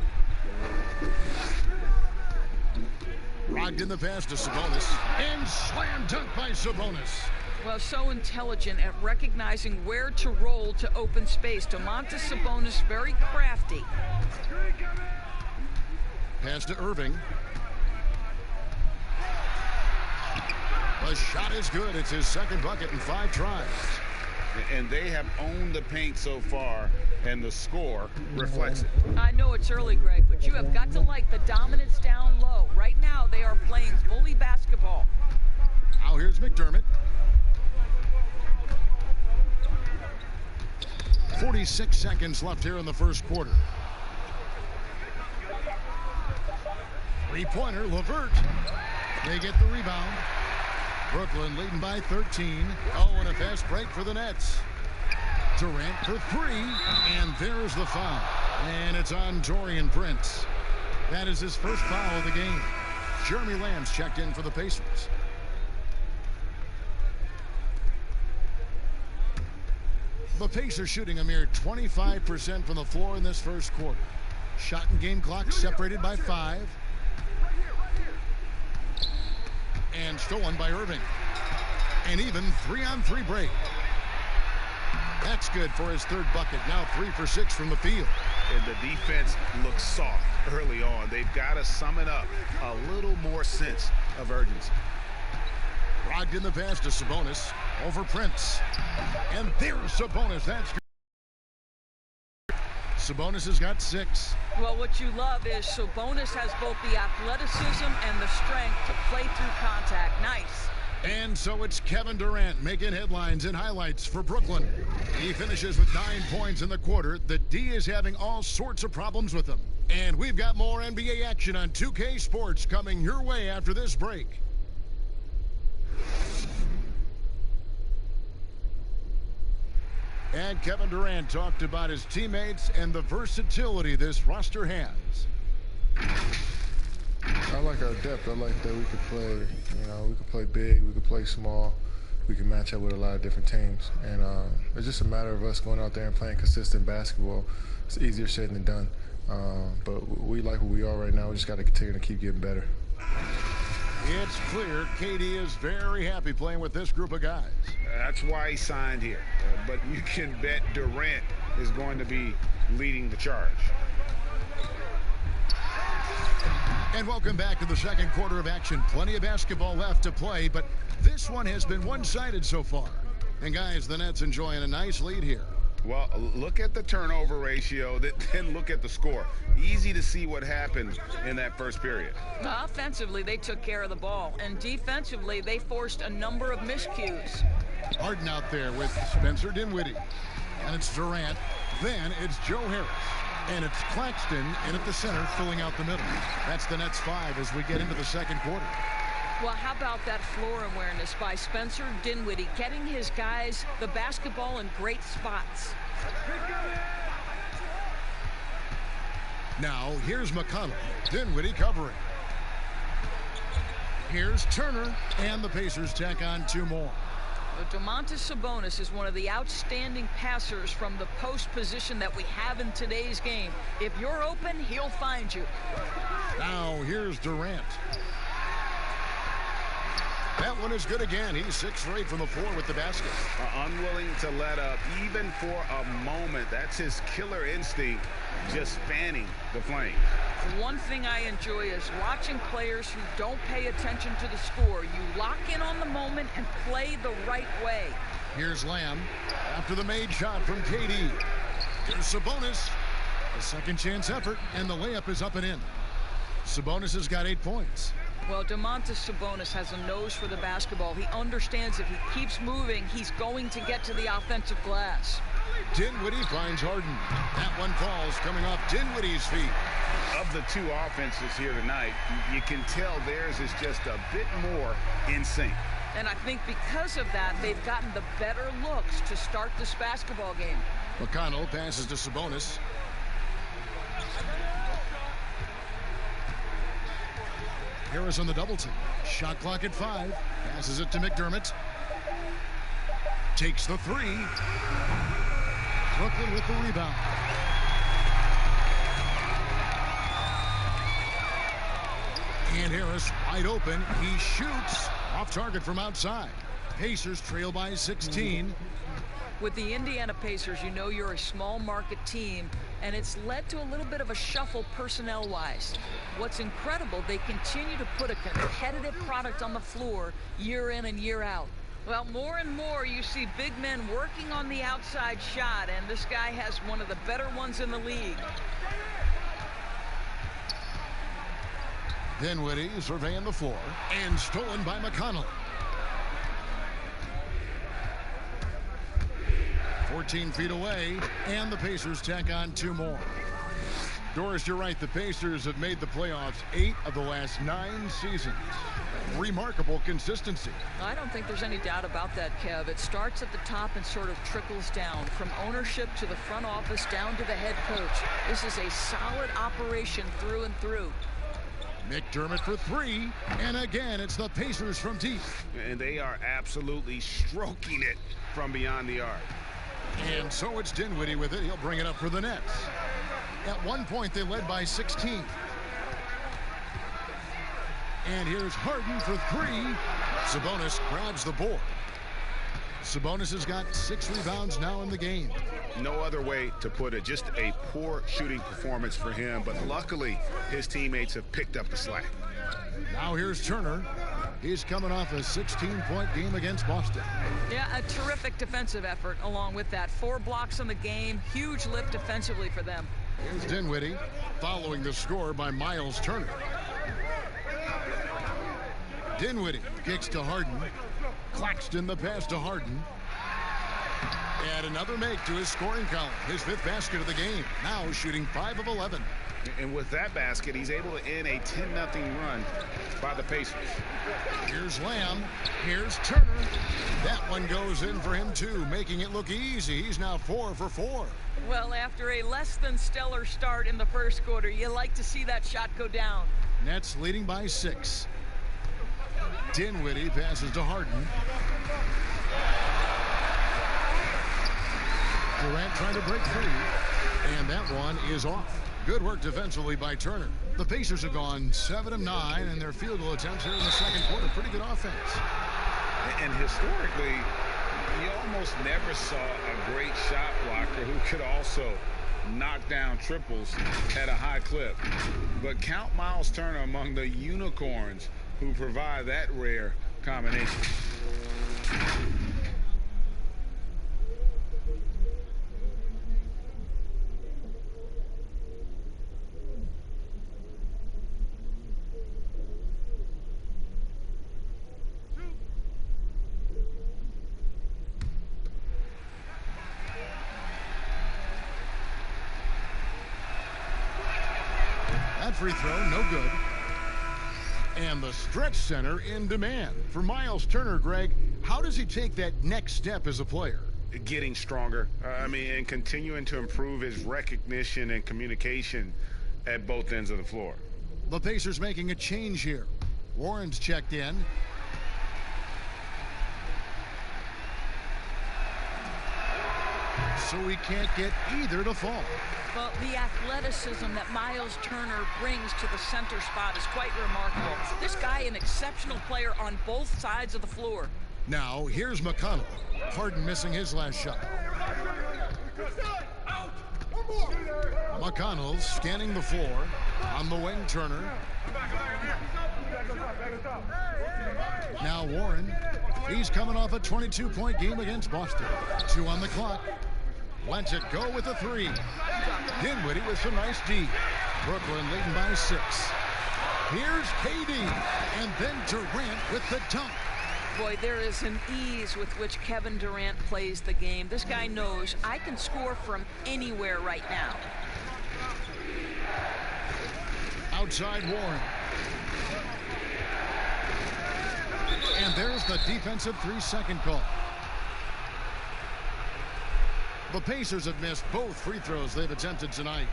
Rocked in the pass to Sabonis. And slam dunk by Sabonis. Well, so intelligent at recognizing where to roll to open space. Domantas Sabonis, very crafty. Pass to Irving. The shot is good. It's his second bucket in 5 tries. And they have owned the paint so far, and the score reflects it. I know it's early, Greg, but you have got to like the dominance down low. Right now, they are playing bully basketball. Now here's McDermott. 46 seconds left here in the first quarter. Three-pointer, LeVert. They get the rebound. Brooklyn leading by 13. Oh, and a fast break for the Nets. Durant for 3, and there's the foul. And it's on Taurean Prince. That is his first foul of the game. Jeremy Lamb's checked in for the Pacers. The Pacers shooting a mere 25% from the floor in this first quarter. Shot and game clock separated by 5. And stolen by Irving. And even 3-on-3 break. That's good for his third bucket. Now 3 for 6 from the field. And the defense looks soft early on. They've got to sum it up. A little more sense of urgency. Rocked in the pass to Sabonis. Over Prince. And there's Sabonis. That's good. Sabonis has got 6. Well, what you love is Sabonis has both the athleticism and the strength to play through contact. Nice. And so it's Kevin Durant making headlines and highlights for Brooklyn. He finishes with 9 points in the quarter. The D is having all sorts of problems with him. And we've got more NBA action on 2K Sports coming your way after this break. And Kevin Durant talked about his teammates and the versatility this roster has. I like our depth. I like that we could play, we could play big, we could play small, we can match up with a lot of different teams. And it's just a matter of us going out there and playing consistent basketball. It's easier said than done. But we like who we are right now. We just got to continue to keep getting better. It's clear KD is very happy playing with this group of guys. That's why he signed here. But you can bet Durant is going to be leading the charge. And welcome back to the second quarter of action. Plenty of basketball left to play, but this one has been one-sided so far. And guys, the Nets enjoying a nice lead here. Well, look at the turnover ratio, then look at the score. Easy to see what happened in that first period. Offensively, they took care of the ball, and defensively, they forced a number of miscues. Harden out there with Spencer Dinwiddie. And it's Durant. Then it's Joe Harris. And it's Claxton in at the center, filling out the middle. That's the Nets 5 as we get into the second quarter. Well, how about that floor awareness by Spencer Dinwiddie, getting his guys the basketball in great spots. Now, here's McConnell. Dinwiddie covering. Here's Turner, and the Pacers tack on 2 more. Domantas Sabonis is one of the outstanding passers from the post position that we have in today's game. If you're open, he'll find you. Now, here's Durant. That one is good again. He's 6 for 8 from the floor with the basket. Unwilling to let up even for a moment. That's his killer instinct, just fanning the flame. The one thing I enjoy is watching players who don't pay attention to the score. You lock in on the moment and play the right way. Here's Lamb after the made shot from KD. Here's Sabonis. A second chance effort, and the layup is up and in. Sabonis has got 8 points. Well, Domantas Sabonis has a nose for the basketball. He understands if he keeps moving, he's going to get to the offensive glass. Dinwiddie finds Harden. That one falls coming off Dinwiddie's feet. Of the 2 offenses here tonight, you can tell theirs is just a bit more in sync. And I think because of that, they've gotten the better looks to start this basketball game. McConnell passes to Harris on the double team. Shot clock at 5. Passes it to McDermott. Takes the 3. Brooklyn with the rebound. And Harris wide open. He shoots off target from outside. Pacers trail by 16. With the Indiana Pacers, you know you're a small market team, and it's led to a little bit of a shuffle personnel-wise. What's incredible, they continue to put a competitive product on the floor year in and year out. Well, more and more you see big men working on the outside shot, and this guy has one of the better ones in the league. Dinwiddie surveying the floor, and stolen by McConnell. 14 feet away, and the Pacers tack on 2 more. Doris, you're right. The Pacers have made the playoffs 8 of the last 9 seasons. Remarkable consistency. I don't think there's any doubt about that, Kev. It starts at the top and sort of trickles down from ownership to the front office down to the head coach. This is a solid operation through and through. McDermott for 3, and again it's the Pacers from deep. And they are absolutely stroking it from beyond the arc. And so it's Dinwiddie with it. He'll bring it up for the Nets. At one point they led by 16. And here's Harden for 3. Sabonis grabs the board. Sabonis has got 6 rebounds now in the game. No other way to put it. Just a poor shooting performance for him, but luckily his teammates have picked up the slack. Now here's Turner. He's coming off a 16-point game against Boston. Yeah, a terrific defensive effort along with that. 4 blocks in the game. Huge lift defensively for them. Here's Dinwiddie following the score by Miles Turner. Dinwiddie kicks to Harden. Claxton the pass to Harden. And another make to his scoring column. His 5th basket of the game. Now shooting 5 of 11. And with that basket, he's able to end a 10-0 run by the Pacers. Here's Lamb. Here's Turner. That one goes in for him, too, making it look easy. He's now 4 for 4. Well, after a less than stellar start in the first quarter, you like to see that shot go down. Nets leading by 6. Dinwiddie passes to Harden. Durant trying to break free. And that one is off. Good work defensively by Turner. The Pacers have gone 7 of 9, and their field goal attempts here in the second quarter. Pretty good offense. And historically, you almost never saw a great shot blocker who could also knock down triples at a high clip. But count Miles Turner among the unicorns who provide that rare combination. That free throw, no good. And the stretch center in demand. For Miles Turner, Greg, how does he take that next step as a player? Getting stronger. And continuing to improve his recognition and communication at both ends of the floor. The Pacers making a change here. Warren's checked in. So he can't get either to fall. Well, the athleticism that Miles Turner brings to the center spot is quite remarkable. This guy, an exceptional player on both sides of the floor. Now, here's McConnell. Harden missing his last shot. McConnell scanning the floor. On the wing, Turner. Now Warren. He's coming off a 22-point game against Boston. 2 on the clock. Lets it go with a 3. Dinwiddie with some nice D. Brooklyn leading by 6. Here's KD. And then Durant with the dunk. Boy, there is an ease with which Kevin Durant plays the game. This guy knows I can score from anywhere right now. Outside Warren. And there's the defensive 3-second call. The Pacers have missed both free throws they've attempted tonight.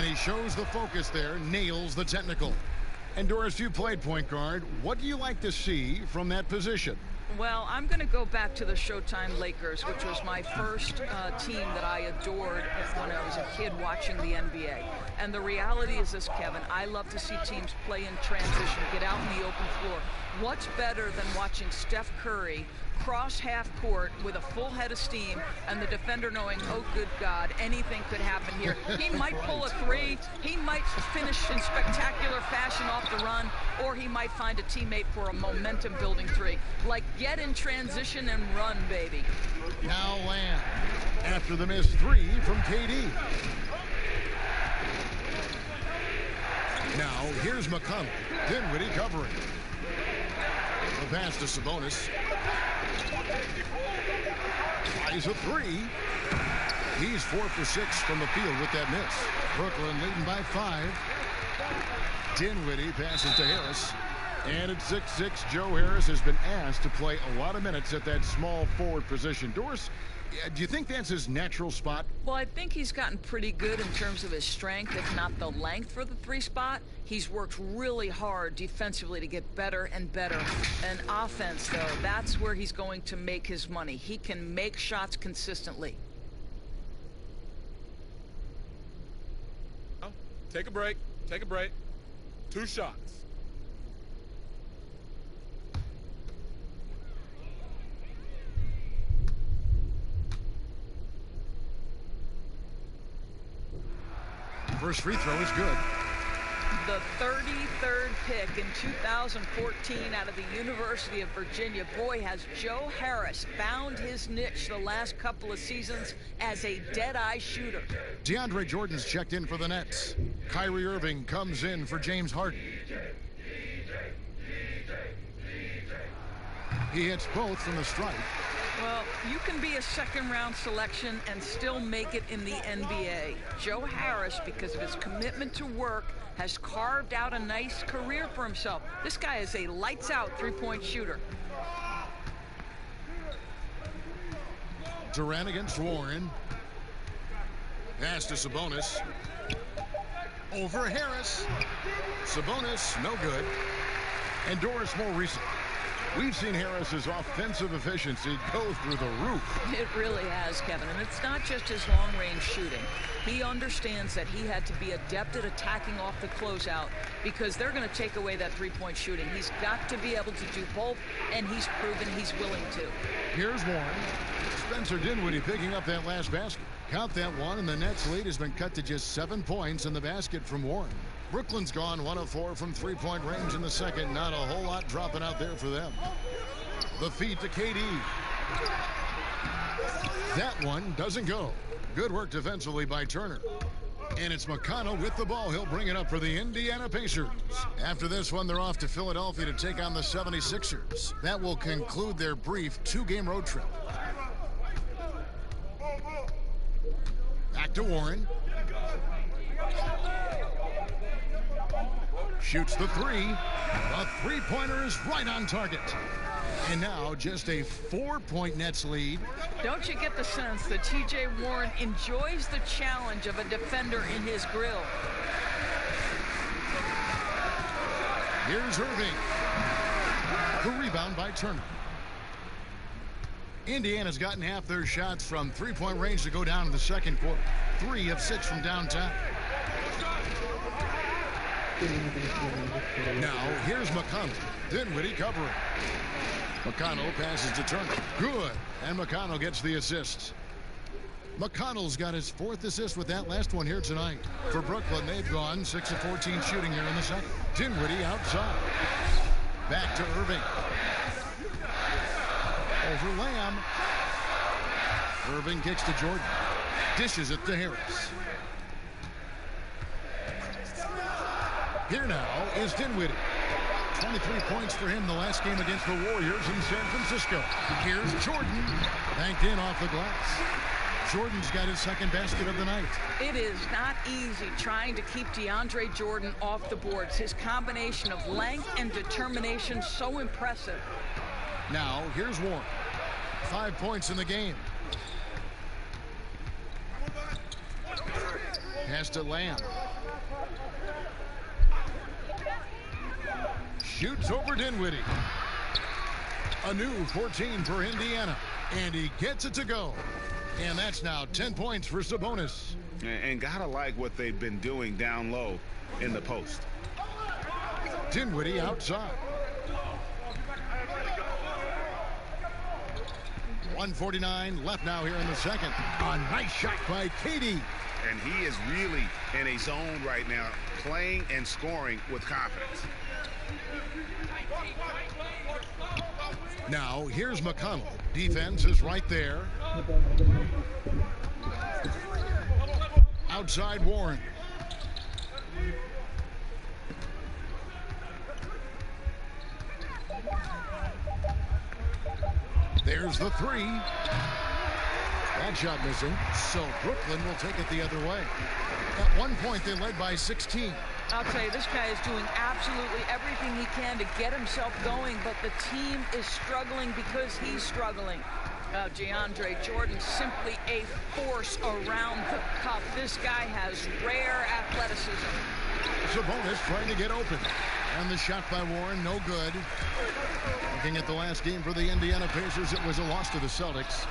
And he shows the focus there, nails the technical. And Doris, you played point guard. What do you like to see from that position? Well, I'm going to go back to the Showtime Lakers, which was my first team that I adored when I was a kid watching the NBA. And the reality is this, Kevin, I love to see teams play in transition, get out in the open floor. What's better than watching Steph Curry cross half court with a full head of steam and the defender knowing, oh, good God, anything could happen here. He might pull a three, he might finish in spectacular fashion off the run, or he might find a teammate for a momentum-building three. Like, get in transition and run, baby. Now Lamb after the missed three from KD. Now here's McConnell. Dinwiddie covering. The pass to Sabonis. Tries a three. He's 4 for 6 from the field with that miss. Brooklyn leading by 5. Dinwiddie passes to Harris. And at 6'6", Joe Harris has been asked to play a lot of minutes at that small forward position. Doris, do you think that's his natural spot? Well, I think he's gotten pretty good in terms of his strength, if not the length for the 3 spot. He's worked really hard defensively to get better and better. And offense, though, that's where he's going to make his money. He can make shots consistently. Take a break. Take a break. 2 shots. First free throw is good. The 33rd pick in 2014 out of the University of Virginia. Boy, has Joe Harris found his niche the last couple of seasons as a dead-eye shooter. DeAndre Jordan's checked in for the Nets. Kyrie Irving comes in for James Harden. He hits both from the stripe. Well, you can be a second-round selection and still make it in the NBA. Joe Harris, because of his commitment to work, has carved out a nice career for himself. This guy is a lights-out three-point shooter. Durant against Warren. Pass to Sabonis. Over Harris. Sabonis, no good. And Doris more recent. We've seen Harris's offensive efficiency go through the roof. It really has, Kevin, and it's not just his long-range shooting. He understands that he had to be adept at attacking off the closeout because they're going to take away that three-point shooting. He's got to be able to do both, and he's proven he's willing to. Here's Warren. Spencer Dinwiddie picking up that last basket. Count that one, and the Nets' lead has been cut to just 7 points in the basket from Warren. Brooklyn's gone 1 of 4 from three-point range in the second. Not a whole lot dropping out there for them. The feed to KD. That one doesn't go. Good work defensively by Turner. And it's McConnell with the ball. He'll bring it up for the Indiana Pacers. After this one, they're off to Philadelphia to take on the 76ers. That will conclude their brief 2-game road trip. Back to Warren. Shoots the three. The three-pointer is right on target. And now just a 4-point Nets lead. Don't you get the sense that T.J. Warren enjoys the challenge of a defender in his grill? Here's Irving. The rebound by Turner. Indiana's gotten half their shots from three-point range to go down in the second quarter. 3 of 6 from downtown. Now, here's McConnell. Dinwiddie covering. McConnell passes to Turner. Good. And McConnell gets the assist. McConnell's got his 4th assist with that last one here tonight. For Brooklyn, they've gone 6 of 14 shooting here in the second. Dinwiddie outside. Back to Irving. Over Lamb. Irving kicks to Jordan. Dishes it to Harris. Here now is Dinwiddie. 23 points for him the last game against the Warriors in San Francisco. Here's Jordan. Banked in off the glass. Jordan's got his 2nd basket of the night. It is not easy trying to keep DeAndre Jordan off the boards. His combination of length and determination so impressive. Now here's Warren. 5 points in the game. Pass to Lamb. shoots over Dinwiddie. A new 14 for Indiana. And he gets it to go. And that's now 10 points for Sabonis. And gotta like what they've been doing down low in the post. Dinwiddie outside. 1:49 left now here in the second. A nice shot by Katie. And he is really in a zone right now, playing and scoring with confidence. Now, here's McConnell. Defense is right there. Outside Warren. There's the three. That shot missing. So Brooklyn will take it the other way. At one point, they led by 16. I'll tell you, this guy is doing absolutely everything he can to get himself going, but the team is struggling because he's struggling. DeAndre Jordan, simply a force around the cup. This guy has rare athleticism. Sabonis trying to get open. And the shot by Warren, no good. Looking at the last game for the Indiana Pacers, it was a loss to the Celtics.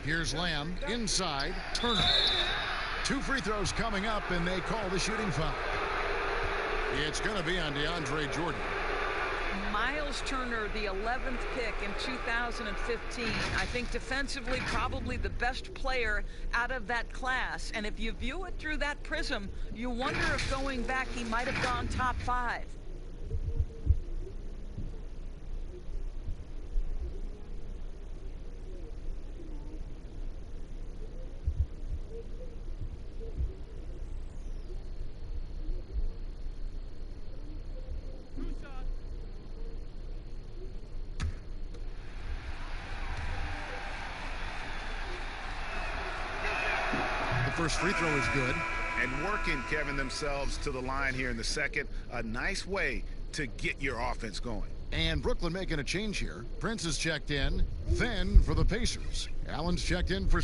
Here's Lamb inside. Turner. 2 free throws coming up, and they call the shooting foul. It's going to be on DeAndre Jordan. Miles Turner, the 11th pick in 2015. I think defensively probably the best player out of that class. And if you view it through that prism, you wonder if going back he might have gone top 5. First free throw is good. And working, Kevin, themselves to the line here in the second. A nice way to get your offense going. And Brooklyn making a change here. Prince is checked in. Then for the Pacers. Allen's checked in for...